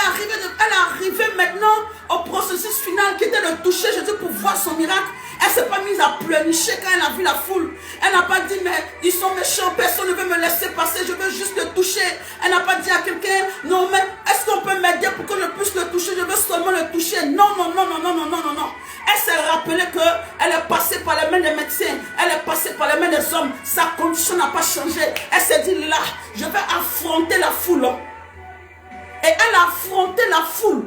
est arrivée maintenant au processus final qui était de toucher Jésus pour voir son miracle, elle ne s'est pas mise à pleurnicher quand elle a vu la foule. Elle n'a pas dit, mais ils sont méchants, personne ne veut me laisser passer, je veux juste le toucher. Elle n'a pas dit à quelqu'un, non mais est-ce qu'on peut m'aider pour que je puisse le toucher, je veux seulement le toucher. Non. Elle s'est rappelée qu'elle est passée par les mains des médecins, elle est passée par les mains des hommes, sa condition n'a pas changé. Elle s'est dit, là, je vais affronter la foule. Et elle a affronté la foule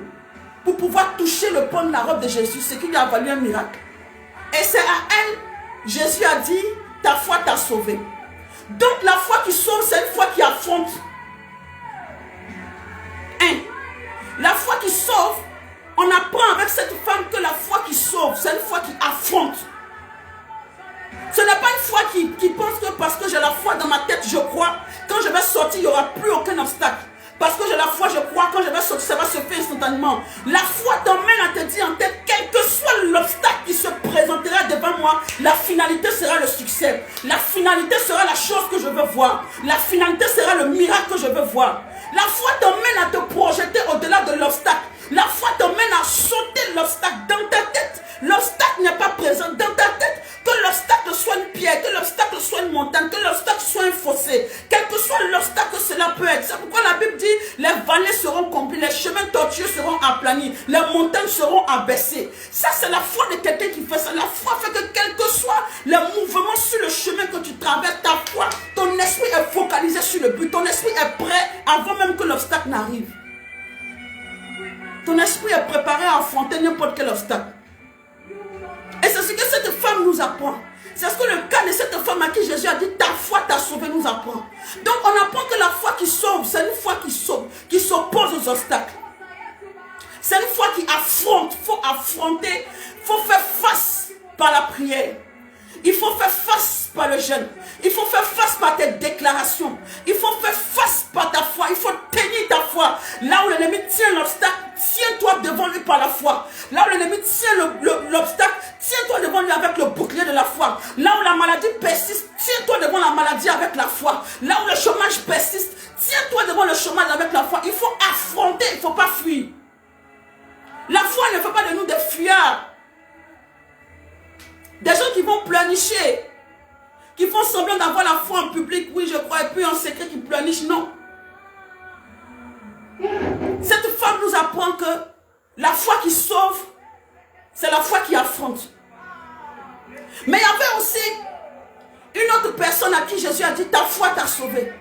pour pouvoir toucher le pan de la robe de Jésus, ce qui lui a valu un miracle. Et c'est à elle, Jésus a dit, ta foi t'a sauvé. Donc la foi qui sauve, c'est une foi qui affronte. La foi qui sauve, on apprend avec cette femme que la foi qui sauve, c'est une foi qui affronte. Ce n'est pas une foi qui pense que parce que j'ai la foi dans ma tête, je crois, quand je vais sortir, il n'y aura plus aucun obstacle. Parce que j'ai la foi, je crois, quand je vais sortir, ça va se faire instantanément. La foi t'emmène à te dire en tête, quel que soit l'obstacle qui se présentera devant moi, la finalité sera le succès. La finalité sera la chose que je veux voir. La finalité sera le miracle que je veux voir. La foi t'emmène à te projeter au-delà de l'obstacle. La foi t'emmène à sauter l'obstacle dans ta tête. L'obstacle n'est pas présent dans ta tête. Que l'obstacle soit une pierre, que l'obstacle soit une montagne, que l'obstacle soit un fossé, quel que soit l'obstacle que cela peut être. C'est pourquoi la Bible dit, les vallées seront comblées, les chemins tortueux seront aplanis, les montagnes seront abaissées. Ça, c'est la foi de quelqu'un qui fait ça. La foi fait que quel que soit le mouvement sur le chemin que tu traverses, ta foi, ton esprit est focalisé sur le but, ton esprit est prêt avant même que l'obstacle n'arrive. Ton esprit est préparé à affronter n'importe quel obstacle. Et c'est ce que cette femme nous apprend. C'est ce que le cas de cette femme à qui Jésus a dit, ta foi t'a sauvé, nous apprend. Donc on apprend que la foi qui sauve, c'est une foi qui sauve, qui s'oppose aux obstacles. C'est une foi qui affronte. Il faut affronter, il faut faire face par la prière. Il faut faire face par le jeûne. Il faut faire face par tes déclarations. Il faut faire face par ta foi. Il faut tenir ta foi. Là où l'ennemi tient l'obstacle, tiens-toi devant lui par la foi. Là où l'ennemi tient l'obstacle, tiens-toi devant lui avec le bouclier de la foi. Là où la maladie persiste, tiens-toi devant la maladie avec la foi. Là où le chômage persiste, tiens-toi devant le chômage avec la foi. Il faut affronter, il ne faut pas fuir. La foi ne fait pas de nous des fuyards. Des gens qui vont pleurnicher, qui font semblant d'avoir la foi en public, oui je crois, et puis en secret qui pleurnichent, non. Cette femme nous apprend que la foi qui sauve, c'est la foi qui affronte. Mais il y avait aussi une autre personne à qui Jésus a dit, ta foi t'a sauvé.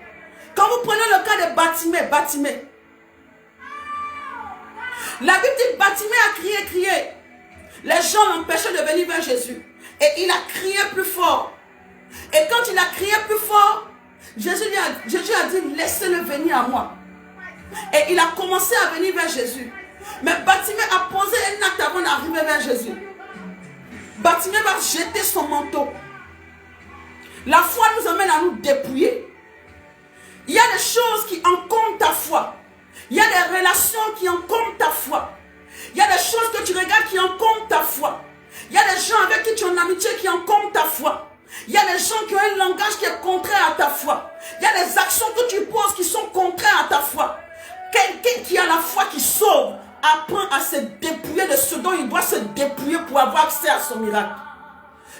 Quand vous prenez le cas de Bartimée, la Bible dit, Bartimée a crié. Les gens l'empêchaient de venir vers Jésus. Et il a crié plus fort. Et quand il a crié plus fort, Jésus a dit, laissez-le venir à moi. Et il a commencé à venir vers Jésus. Mais Bartimée a posé un acte avant d'arriver vers Jésus. Bartimée va jeter son manteau. La foi nous amène à nous dépouiller. Il y a des choses qui encombrent ta foi. Il y a des relations qui encombrent ta foi. Il y a des choses que tu regardes qui encombrent ta foi. Il y a des gens avec qui tu es en amitié qui encombrent ta foi. Il y a des gens qui ont un langage qui est contraire à ta foi. Il y a des actions que tu poses qui sont contraires à ta foi. Quelqu'un qui a la foi qui sauve apprend à se dépouiller de ce dont il doit se dépouiller pour avoir accès à son miracle.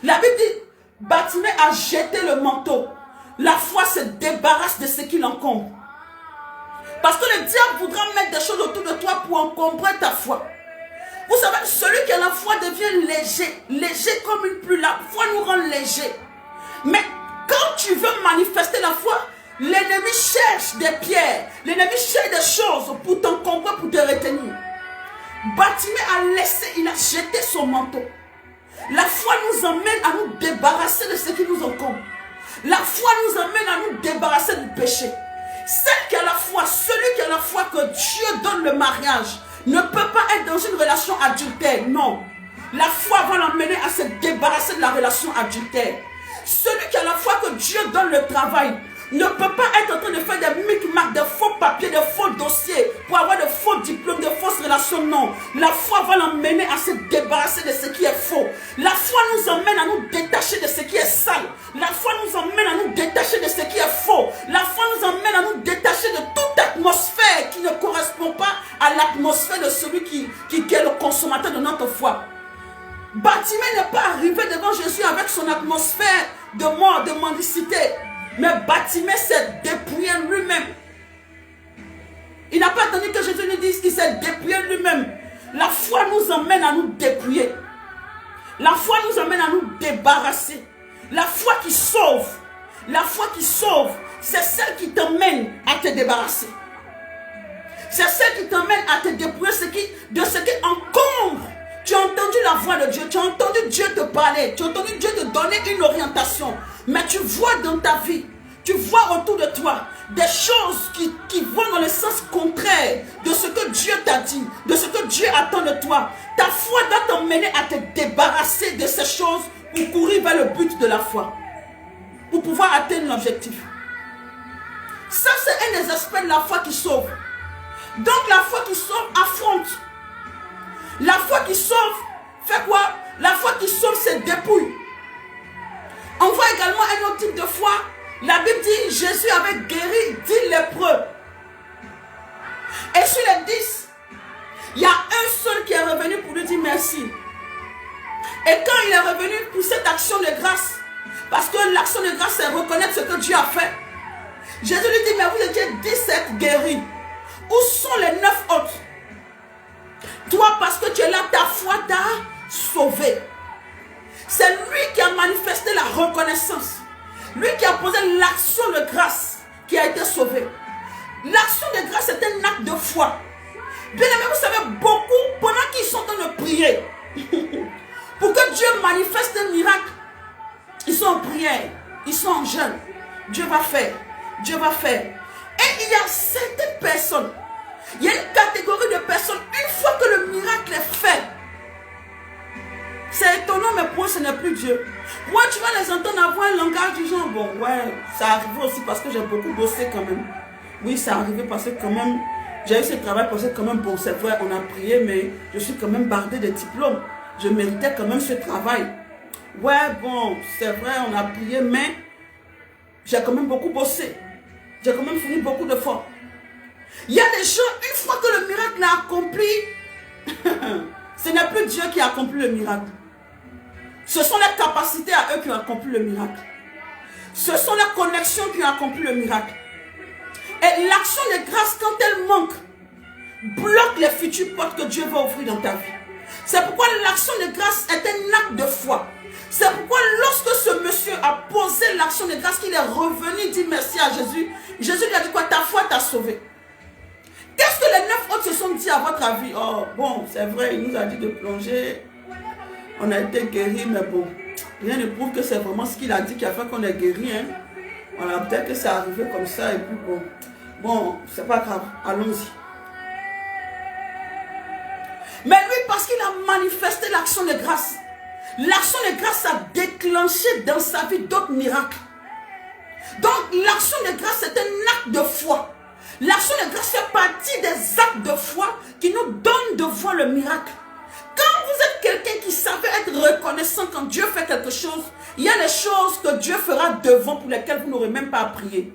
La Bible dit, Bartimée a jeté le manteau. La foi se débarrasse de ce qui l'encombre. Parce que le diable voudra mettre des choses autour de toi pour encombrer ta foi. Vous savez, celui qui a la foi devient léger. Léger comme une pluie. La foi nous rend léger. Mais quand tu veux manifester la foi, l'ennemi cherche des pierres. L'ennemi cherche des choses pour t'encombrer, pour te retenir. Bartimée il a jeté son manteau. La foi nous emmène à nous débarrasser de ce qui nous encombre. La foi nous amène à nous débarrasser du péché. Celle qui a la foi, celui qui a la foi que Dieu donne le mariage, ne peut pas être dans une relation adultère. Non. La foi va l'emmener à se débarrasser de la relation adultère. Celui qui a la foi que Dieu donne le travail ne peut pas être en train de faire des micmacs, de faux papiers, de faux dossiers pour avoir de faux diplômes, de fausses relations. Non. La foi va l'emmener à se débarrasser de ce qui est faux. La foi nous emmène à nous détacher de ce qui est sale. La foi nous emmène à nous détacher de ce qui est faux. La foi nous emmène à nous détacher de toute atmosphère qui ne correspond pas à l'atmosphère de celui qui est le consommateur de notre foi. Bartimée n'est pas arrivé devant Jésus avec son atmosphère de mort, de mendicité. Mais Bartimée s'est dépouillé lui-même. Il n'a pas attendu que Jésus lui dise qu'il s'est dépouillé lui-même. La foi nous emmène à nous dépouiller. La foi nous amène à nous débarrasser. La foi qui sauve. La foi qui sauve, c'est celle qui t'emmène à te débarrasser. C'est celle qui t'emmène à te dépouiller de ce qui encombre. Tu as entendu la voix de Dieu, tu as entendu Dieu te parler, tu as entendu Dieu te donner une orientation. Mais tu vois dans ta vie, tu vois autour de toi des choses qui vont dans le sens contraire de ce que Dieu t'a dit, de ce que Dieu attend de toi. Ta foi doit t'emmener à te débarrasser de ces choses pour courir vers le but de la foi, pour pouvoir atteindre l'objectif. Ça, c'est un des aspects de la foi qui sauve. Donc la foi qui sauve affronte. La foi qui sauve fait quoi? La foi qui sauve se dépouille. On voit également un autre type de foi. La Bible dit Jésus avait guéri 10 lépreux. Et sur les 10, il y a un seul qui est revenu pour lui dire merci. Et quand il est revenu pour cette action de grâce, Parce que l'action de grâce, c'est reconnaître ce que Dieu a fait. Jésus lui dit, mais vous étiez 17 guéris. Où sont les 9 autres? Toi, parce que tu es là, ta foi t'a sauvé. C'est lui qui a manifesté la reconnaissance. Lui qui a posé l'action de grâce qui a été sauvé. L'action de grâce est un acte de foi. Bien aimé, vous savez, beaucoup, pendant qu'ils sont en train de prier, pour que Dieu manifeste un miracle, ils sont en prière, ils sont en jeûne. Dieu va faire, Dieu va faire. Et il y a certaines personnes, il y a une catégorie de personnes, une fois que le miracle est fait, c'est étonnant, mais pour eux, ce n'est plus Dieu. Moi, tu vas les entendre avoir un langage du genre, bon, ouais, ça arrive aussi parce que j'ai beaucoup bossé quand même. Oui, ça arrivé parce que quand même, j'ai eu ce travail parce que quand même, bon, c'est vrai, on a prié, mais je suis quand même bardé de diplômes. Je méritais quand même ce travail. Ouais, bon, c'est vrai, on a prié, mais j'ai quand même beaucoup bossé. J'ai quand même fourni beaucoup d'efforts. Il y a des gens, une fois que le miracle est accompli, ce n'est plus Dieu qui a accompli le miracle. Ce sont les capacités à eux qui ont accompli le miracle. Ce sont les connexions qui ont accompli le miracle. Et l'action de grâce, quand elle manque, bloque les futures portes que Dieu va ouvrir dans ta vie. C'est pourquoi l'action de grâce est un acte de foi. C'est pourquoi lorsque ce monsieur a posé l'action de grâce, qu'il est revenu dire merci à Jésus, Jésus lui a dit quoi? Ta foi t'a sauvé. Qu'est-ce que les 9 autres se sont dit à votre avis? Oh, bon, c'est vrai, il nous a dit de plonger. On a été guéris, mais bon, rien ne prouve que c'est vraiment ce qu'il a dit qui a fait qu'on est guéri. Hein. Voilà, peut-être que c'est arrivé comme ça et puis bon. Bon, c'est pas grave, allons-y. Mais lui, parce qu'il a manifesté l'action de grâce, l'action de grâce a déclenché dans sa vie d'autres miracles. Donc, l'action de grâce est un acte de foi. L'action de grâce fait partie des actes de foi qui nous donnent de voir le miracle. Quand vous êtes quelqu'un qui savait être reconnaissant quand Dieu fait quelque chose, il y a des choses que Dieu fera devant pour lesquelles vous n'aurez même pas à prier.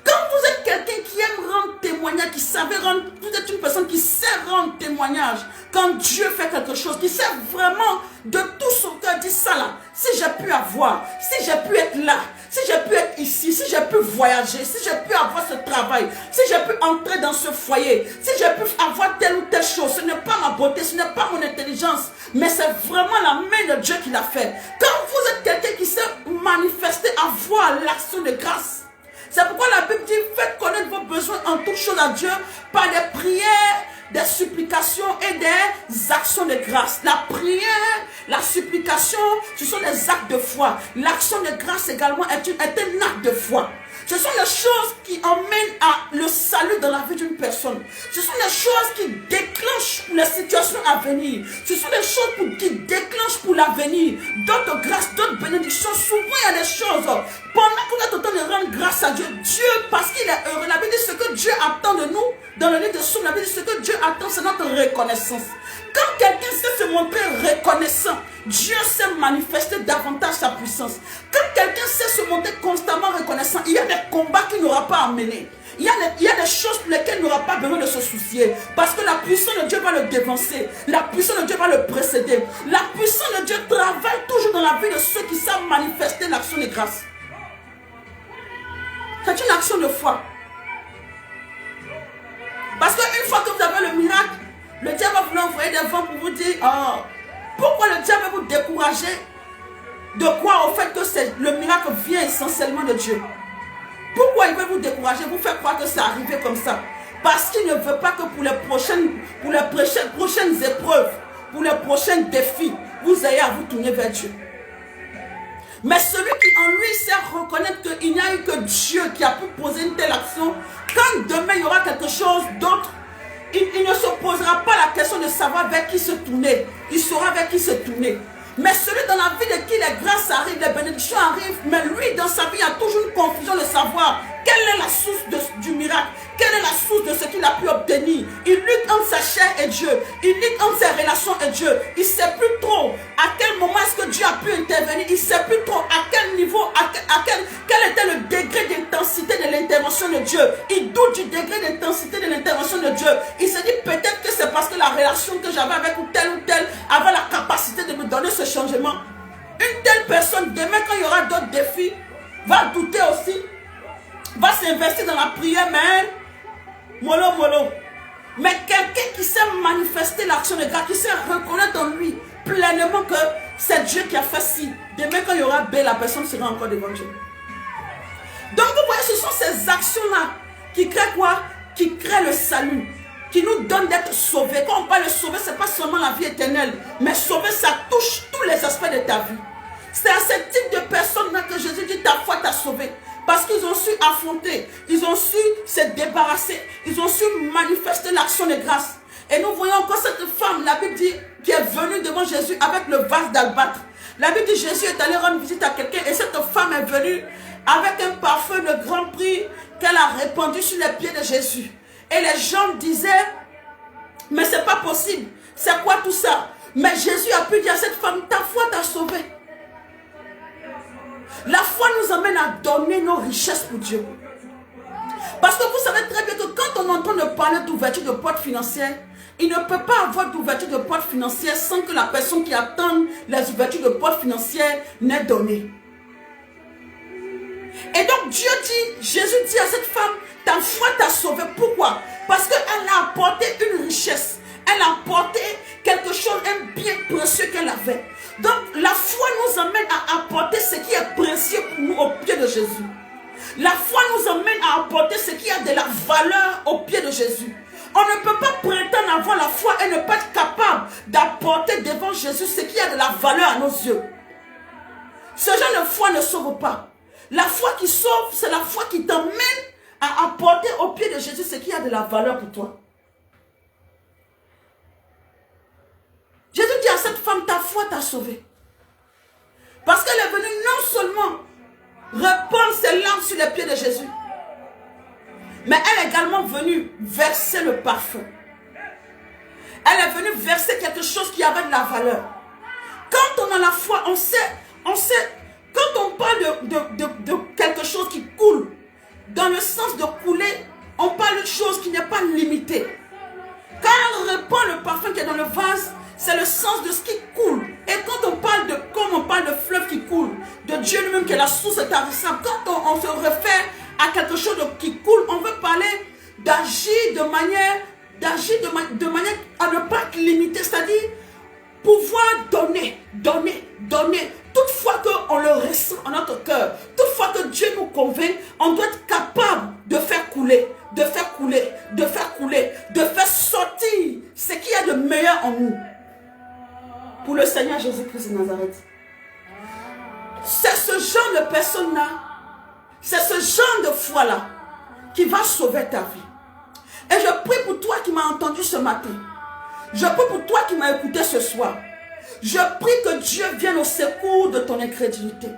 Quand vous êtes quelqu'un qui aime rendre témoignage, qui savait rendre, vous êtes une personne qui sait rendre témoignage quand Dieu fait quelque chose, qui sait vraiment de tout son cœur dire ça là, si j'ai pu avoir, si j'ai pu être là, si j'ai pu être ici, si j'ai pu voyager, si j'ai pu avoir ce travail, si j'ai pu entrer dans ce foyer, si j'ai pu avoir telle ou telle chose, ce n'est pas ma beauté, ce n'est pas mon intelligence, mais c'est vraiment la main de Dieu qui l'a fait. Quand vous êtes quelqu'un qui sait manifester, avoir l'action de grâce, c'est pourquoi la Bible dit, faites connaître vos besoins en toutes choses à Dieu par des prières, des supplications et des actions de grâce. La prière, la supplication, ce sont des actes de foi. L'action de grâce également est un acte de foi. Ce sont les choses qui emmènent à le salut dans la vie d'une personne. Ce sont les choses qui déclenchent les situations à venir. Ce sont les choses qui déclenchent pour l'avenir. D'autres grâces, d'autres bénédictions. Souvent, il y a des choses. Pendant qu'on est en train de rendre grâce à Dieu, Dieu, parce qu'il est heureux, la Bible dit ce que Dieu attend de nous. Dans le livre de Psaumes, la Bible dit ce que Dieu attend, c'est notre reconnaissance. Quand quelqu'un sait se montrer reconnaissant, Dieu sait manifester davantage sa puissance. Quand quelqu'un sait se montrer constamment reconnaissant, il y a des combats qu'il n'aura pas à mener. Il y a des choses pour lesquelles il n'aura pas besoin de se soucier. Parce que la puissance de Dieu va le dévancer. La puissance de Dieu va le précéder. La puissance de Dieu travaille toujours dans la vie de ceux qui savent manifester l'action de grâce. C'est une action de foi. Parce qu'une fois que vous avez le miracle, le diable va vouloir envoyer des vents pour vous dire, oh, pourquoi le diable va vous décourager de croire au fait que le miracle vient essentiellement de Dieu? Pourquoi il veut vous décourager, vous faire croire que c'est arrivé comme ça? Parce qu'il ne veut pas que pour les prochaines épreuves, pour les prochains défis, vous ayez à vous tourner vers Dieu. Mais celui qui en lui sait reconnaître qu'il n'y a eu que Dieu qui a pu poser une telle action, quand demain il y aura quelque chose d'autre, il ne se posera pas la question de savoir vers qui se tourner. Il saura vers qui se tourner. Mais celui dans la vie de qui les grâces arrivent, les bénédictions arrivent, mais lui dans sa vie il y a toujours une confusion de savoir quelle est la source du miracle, quelle est la source de ce qu'il a pu obtenir. Il lutte entre sa chair et Dieu, il lutte entre ses relations et Dieu. Il ne sait plus trop à quel moment est-ce que Dieu a pu intervenir, il ne sait plus trop à quel niveau, quel était le degré d'intensité de l'intervention de Dieu. Il doute du degré d'intensité de l'intervention de Dieu. Il se dit peut-être que c'est parce que la relation que j'avais avec tel ou tel avait la capacité de me donner ce changement. Une telle personne, demain quand il y aura d'autres défis, va douter aussi, va s'investir dans la prière, mais mollo, mollo. Mais quelqu'un qui sait manifester l'action de grâce, qui sait reconnaître en lui pleinement que c'est Dieu qui a fait ci. Demain quand il y aura B, la personne sera encore devant Dieu. Donc vous voyez, ce sont ces actions-là qui créent quoi? Qui créent le salut, qui nous donnent d'être sauvés. Quand on parle de sauver, ce n'est pas seulement la vie éternelle, mais sauver, ça touche tous les aspects de ta vie. C'est à ce type de personnes-là que Jésus dit ta foi t'a sauvé. Parce qu'ils ont su affronter, ils ont su se débarrasser, ils ont su manifester l'action de grâce. Et nous voyons encore cette femme, la Bible dit, qui est venue devant Jésus avec le vase d'albâtre. La Bible dit Jésus est allé rendre visite à quelqu'un et cette femme est venue avec un parfum de grand prix qu'elle a répandu sur les pieds de Jésus. Et les gens disaient, mais c'est pas possible, c'est quoi tout ça? Mais Jésus a pu dire à cette femme, ta foi t'a sauvée. La foi nous amène à donner nos richesses pour Dieu. Parce que vous savez très bien que quand on entend parler d'ouverture de portes financières, il ne peut pas avoir d'ouverture de portes financières sans que la personne qui attend les ouvertures de portes financières n'ait donné. Et donc Dieu dit, Jésus dit à cette femme, ta foi t'a sauvée. Pourquoi? Parce qu'elle a apporté une richesse. Elle a apporté quelque chose, un bien précieux qu'elle avait. Donc la foi nous amène à apporter ce qui est précieux pour nous au pied de Jésus. La foi nous amène à apporter ce qui a de la valeur au pied de Jésus. On ne peut pas prétendre avoir la foi et ne pas être capable d'apporter devant Jésus ce qui a de la valeur à nos yeux. Ce genre de foi ne sauve pas. La foi qui sauve, c'est la foi qui t'amène à apporter au pied de Jésus ce qui a de la valeur pour toi. Jésus dit à cette femme, ta foi t'a sauvée. Parce qu'elle est venue non seulement répandre ses larmes sur les pieds de Jésus, mais elle est également venue verser le parfum. Elle est venue verser quelque chose qui avait de la valeur. Quand on a la foi, on sait, quand on parle de quelque chose qui coule, dans le sens de couler, on parle d'une chose qui n'est pas limitée. Quand elle répand le parfum qui est dans le vase, c'est le sens de ce qui coule. Et quand on parle de, comme on parle de fleuve qui coule, de Dieu lui-même qui est la source tarissable, quand on se réfère à quelque chose qui coule, on veut parler d'agir de manière à ne pas être limité, c'est-à-dire pouvoir donner. Toutefois qu'on le ressent en notre cœur, toutefois que Dieu nous convainc, on doit être capable de faire couler, de faire sortir ce qu'il y a de meilleur en nous. Pour le Seigneur Jésus-Christ de Nazareth. C'est ce genre de personne-là, c'est ce genre de foi-là qui va sauver ta vie. Et je prie pour toi qui m'as entendu ce matin. Je prie pour toi qui m'as écouté ce soir. Je prie que Dieu vienne au secours de ton incrédulité.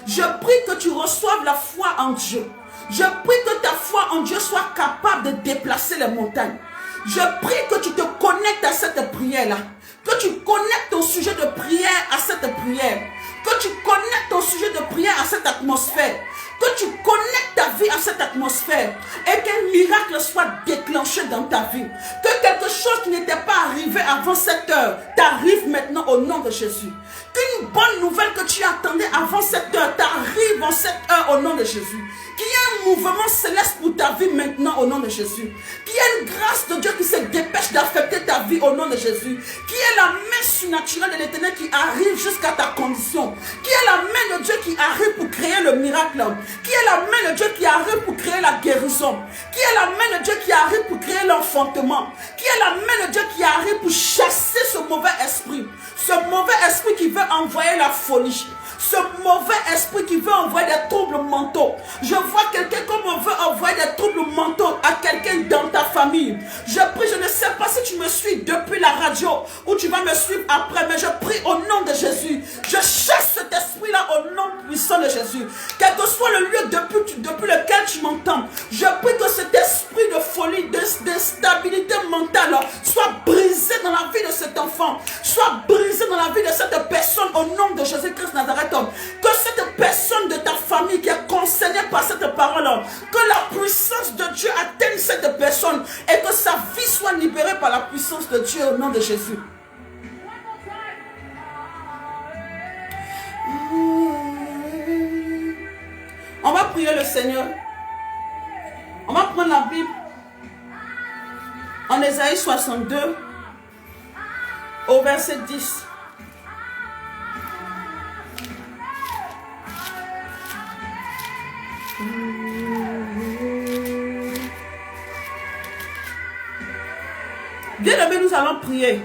Je prie que tu reçoives la foi en Dieu. Je prie que ta foi en Dieu soit capable de déplacer les montagnes. Je prie que tu te connectes à cette prière-là. Que tu connectes ton sujet de prière à cette prière. Que tu connectes ton sujet de prière à cette atmosphère. Que tu connectes ta vie à cette atmosphère. Et qu'un miracle soit déclenché dans ta vie. Que quelque chose qui n'était pas arrivé avant cette heure t'arrive maintenant au nom de Jésus. Qu'une bonne nouvelle que tu attendais avant cette heure t'arrive en cette heure au nom de Jésus. Qu'il y ait un mouvement céleste pour ta vie maintenant au nom de Jésus. Qu'il y ait une grâce de Dieu qui se dépêche d'affecter ta vie au nom de Jésus. Qu'il y ait la main surnaturelle de l'Éternel qui arrive jusqu'à ta condition. Qu'il y ait la main de Dieu qui arrive pour créer le miracle. Qu'il y ait la main de Dieu qui arrive pour créer la guérison. Qu'il y ait la main de Dieu qui arrive pour créer l'enfantement. Qu'il y ait la main de Dieu qui arrive pour chasser ce mauvais esprit. Ce mauvais esprit qui veut envoyer la folie. Ce mauvais esprit qui veut envoyer des troubles mentaux. Je vois quelqu'un comme on veut envoyer des troubles mentaux à quelqu'un dans ta famille. Je prie, je ne sais pas si tu me suis depuis la radio ou tu vas me suivre après, mais je prie au nom de Jésus. Je chasse cet esprit-là au nom puissant de Jésus. Quel que soit le lieu depuis lequel tu m'entends, je prie que cet esprit de folie, d'instabilité mentale soit brisé dans la vie de cet enfant, soit brisé dans la vie de cette personne au nom de Jésus-Christ Nazareth. Que cette personne de ta famille qui est concernée par cette parole, que la puissance de Dieu atteigne cette personne et que sa vie soit libérée par la puissance de Dieu au nom de Jésus. prier le Seigneur. On va prendre la Bible en Ésaïe 62 au verset 10. Bien-aimés, nous allons prier.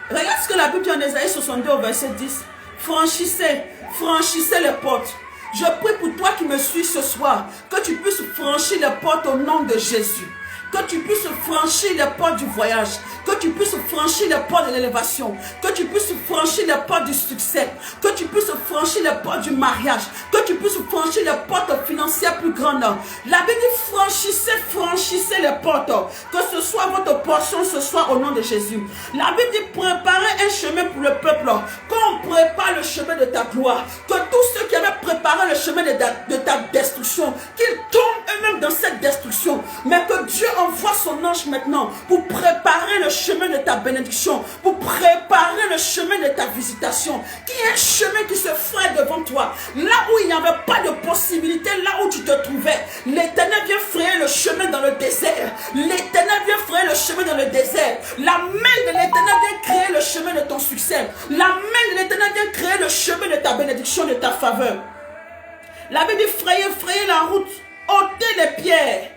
Regarde ce que la Bible dit en Ésaïe 62 au verset 10. Franchissez les portes. Je prie pour toi qui me suis ce soir, que tu puisses franchir les portes au nom de Jésus. Que tu puisses franchir les portes du voyage, que tu puisses franchir les portes de l'élévation, que tu puisses franchir les portes du succès, que tu puisses franchir les portes du mariage, que tu puisses franchir les portes financières plus grandes. La Bible dit franchissez les portes, que ce soit votre portion ce soir au nom de Jésus. La Bible dit préparez un chemin pour le peuple, qu'on prépare le chemin de ta gloire, que tous ceux qui avaient préparé le chemin de ta destruction, qu'ils tombent eux-mêmes dans cette destruction, mais que Dieu envoie son ange maintenant pour préparer le chemin de ta bénédiction, pour préparer le chemin de ta visitation, qui est un chemin qui se ferait devant toi. Là où il n'y avait pas de possibilité, là où tu te trouvais, l'Éternel vient frayer le chemin dans le désert. L'Éternel vient frayer le chemin dans le désert. La main de l'Éternel vient créer le chemin de ton succès. La main de l'Éternel vient créer le chemin de ta bénédiction, de ta faveur. La Bible dit frayer la route, ôter les pierres,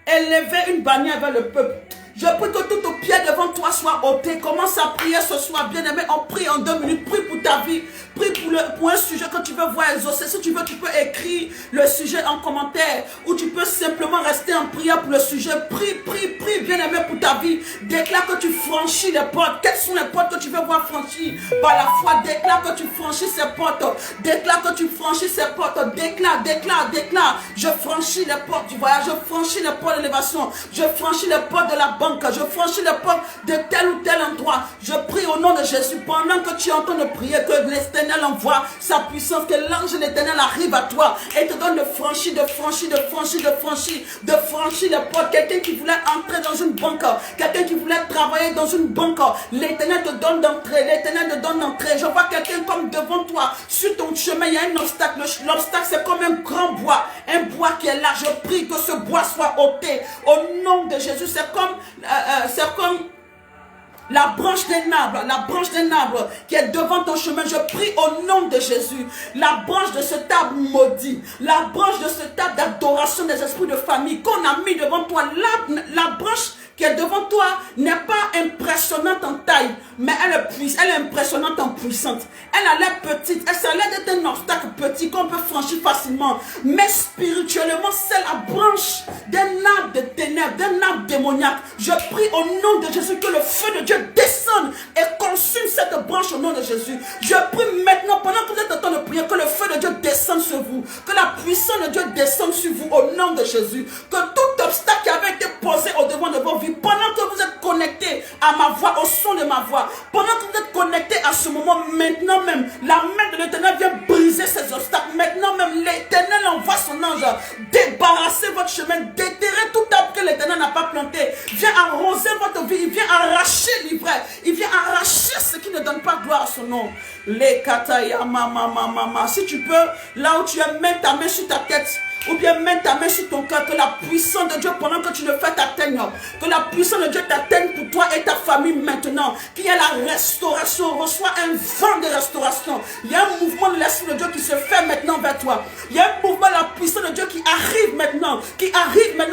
élever une bannière vers le peuple. Je prie que tout au pied devant toi soit ôté. Commence à prier ce soir, bien-aimé. On prie en 2 minutes. Prie pour ta vie. Prie pour un sujet que tu veux voir exaucer. Si tu veux, tu peux écrire le sujet en commentaire. Ou tu peux simplement rester en prière pour le sujet. Prie, bien-aimé, pour ta vie. Déclare que tu franchis les portes. Quelles sont les portes que tu veux voir franchir par la foi? Déclare que tu franchis ces portes. Déclare que tu franchis ces portes. Déclare. Je franchis les portes du voyage. Je franchis les portes de l'élévation. Je franchis les portes de la banque. Je franchis les portes de tel ou tel endroit. Je prie au nom de Jésus. Pendant que tu es en train de prier, que l'Éternel envoie sa puissance, que l'ange de l'Éternel arrive à toi et te donne de franchir les portes. Quelqu'un qui voulait entrer dans une banque, quelqu'un qui voulait travailler dans une banque, l'Éternel te donne d'entrer. L'Éternel te donne d'entrer. Je vois quelqu'un comme devant toi, sur ton chemin, il y a un obstacle. L'obstacle, c'est comme un grand bois, un bois qui est là. Je prie que ce bois soit ôté au nom de Jésus. C'est comme la branche d'un arbre qui est devant ton chemin. Je prie au nom de Jésus. La branche de cet arbre maudit, la branche de cet arbre d'adoration des esprits de famille qu'on a mis devant toi, la branche qui est devant toi n'est pas impressionnante en taille, mais elle est impressionnante en puissance. Elle a l'air petite, ça a l'air d'être un obstacle petit qu'on peut franchir facilement, mais spirituellement c'est la branche d'un arbre de ténèbres, d'un arbre démoniaque. Je prie au nom de Jésus que le feu de Dieu descende et consume cette branche au nom de Jésus. Je prie maintenant, pendant que vous êtes en train de prier, que le feu de Dieu descende sur vous, que la puissance de Dieu descende sur vous au nom de Jésus, que tout obstacle qui avait été posé au devant de vos vies, pendant que vous êtes connectés à ma voix, au son de ma voix, pendant que vous êtes connectés à ce moment, maintenant même, la main de l'Éternel vient briser ces obstacles. Maintenant même, l'Éternel envoie son ange débarrasser votre chemin, déterrer tout arbre que l'Éternel n'a pas planté. Viens arroser votre vie, il vient arracher l'ivraie, il vient arracher ce qui ne donne pas gloire à son nom. Les kataya mama. Si tu peux, là où tu es, mets ta main sur ta tête. Ou bien mets ta main sur ton cœur, que la puissance de Dieu, pendant que tu le fais, t'atteigne. Que la puissance de Dieu t'atteigne pour toi et ta famille maintenant. Qu'il y ait la restauration. Reçois un vent de restauration. Il y a un mouvement de l'Esprit de Dieu qui se fait maintenant vers toi. Il y a un mouvement de la puissance de Dieu qui arrive maintenant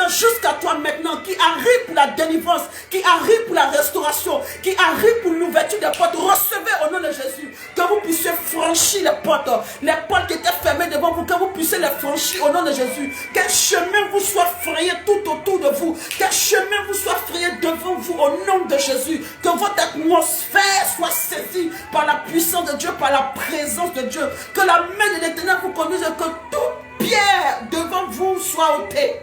jusqu'à toi maintenant. Qui arrive pour la délivrance. Qui arrive pour la restauration. Qui arrive pour l'ouverture des portes. Recevez au nom de Jésus. Que vous puissiez franchir les portes. Les portes qui étaient fermées devant vous. Que vous puissiez les franchir au nom de Jésus. Quel chemin vous soit frayé tout autour de vous. Quel chemin vous soit frayé devant vous au nom de Jésus. Que votre atmosphère soit saisie par la puissance de Dieu, par la présence de Dieu. Que la main de l'Éternel vous conduise, que toute pierre devant vous soit ôtée.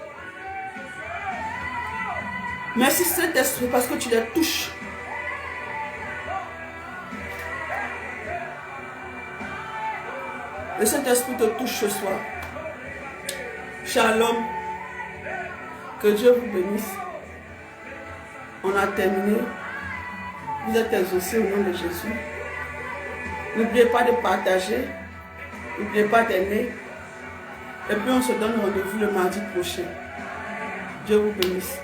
Merci Saint-Esprit parce que tu les touches. Le Saint-Esprit te touche ce soir. Shalom. Que Dieu vous bénisse. On a terminé. Vous êtes exaucés au nom de Jésus. N'oubliez pas de partager. N'oubliez pas d'aimer. Et puis on se donne rendez-vous le mardi prochain. Dieu vous bénisse.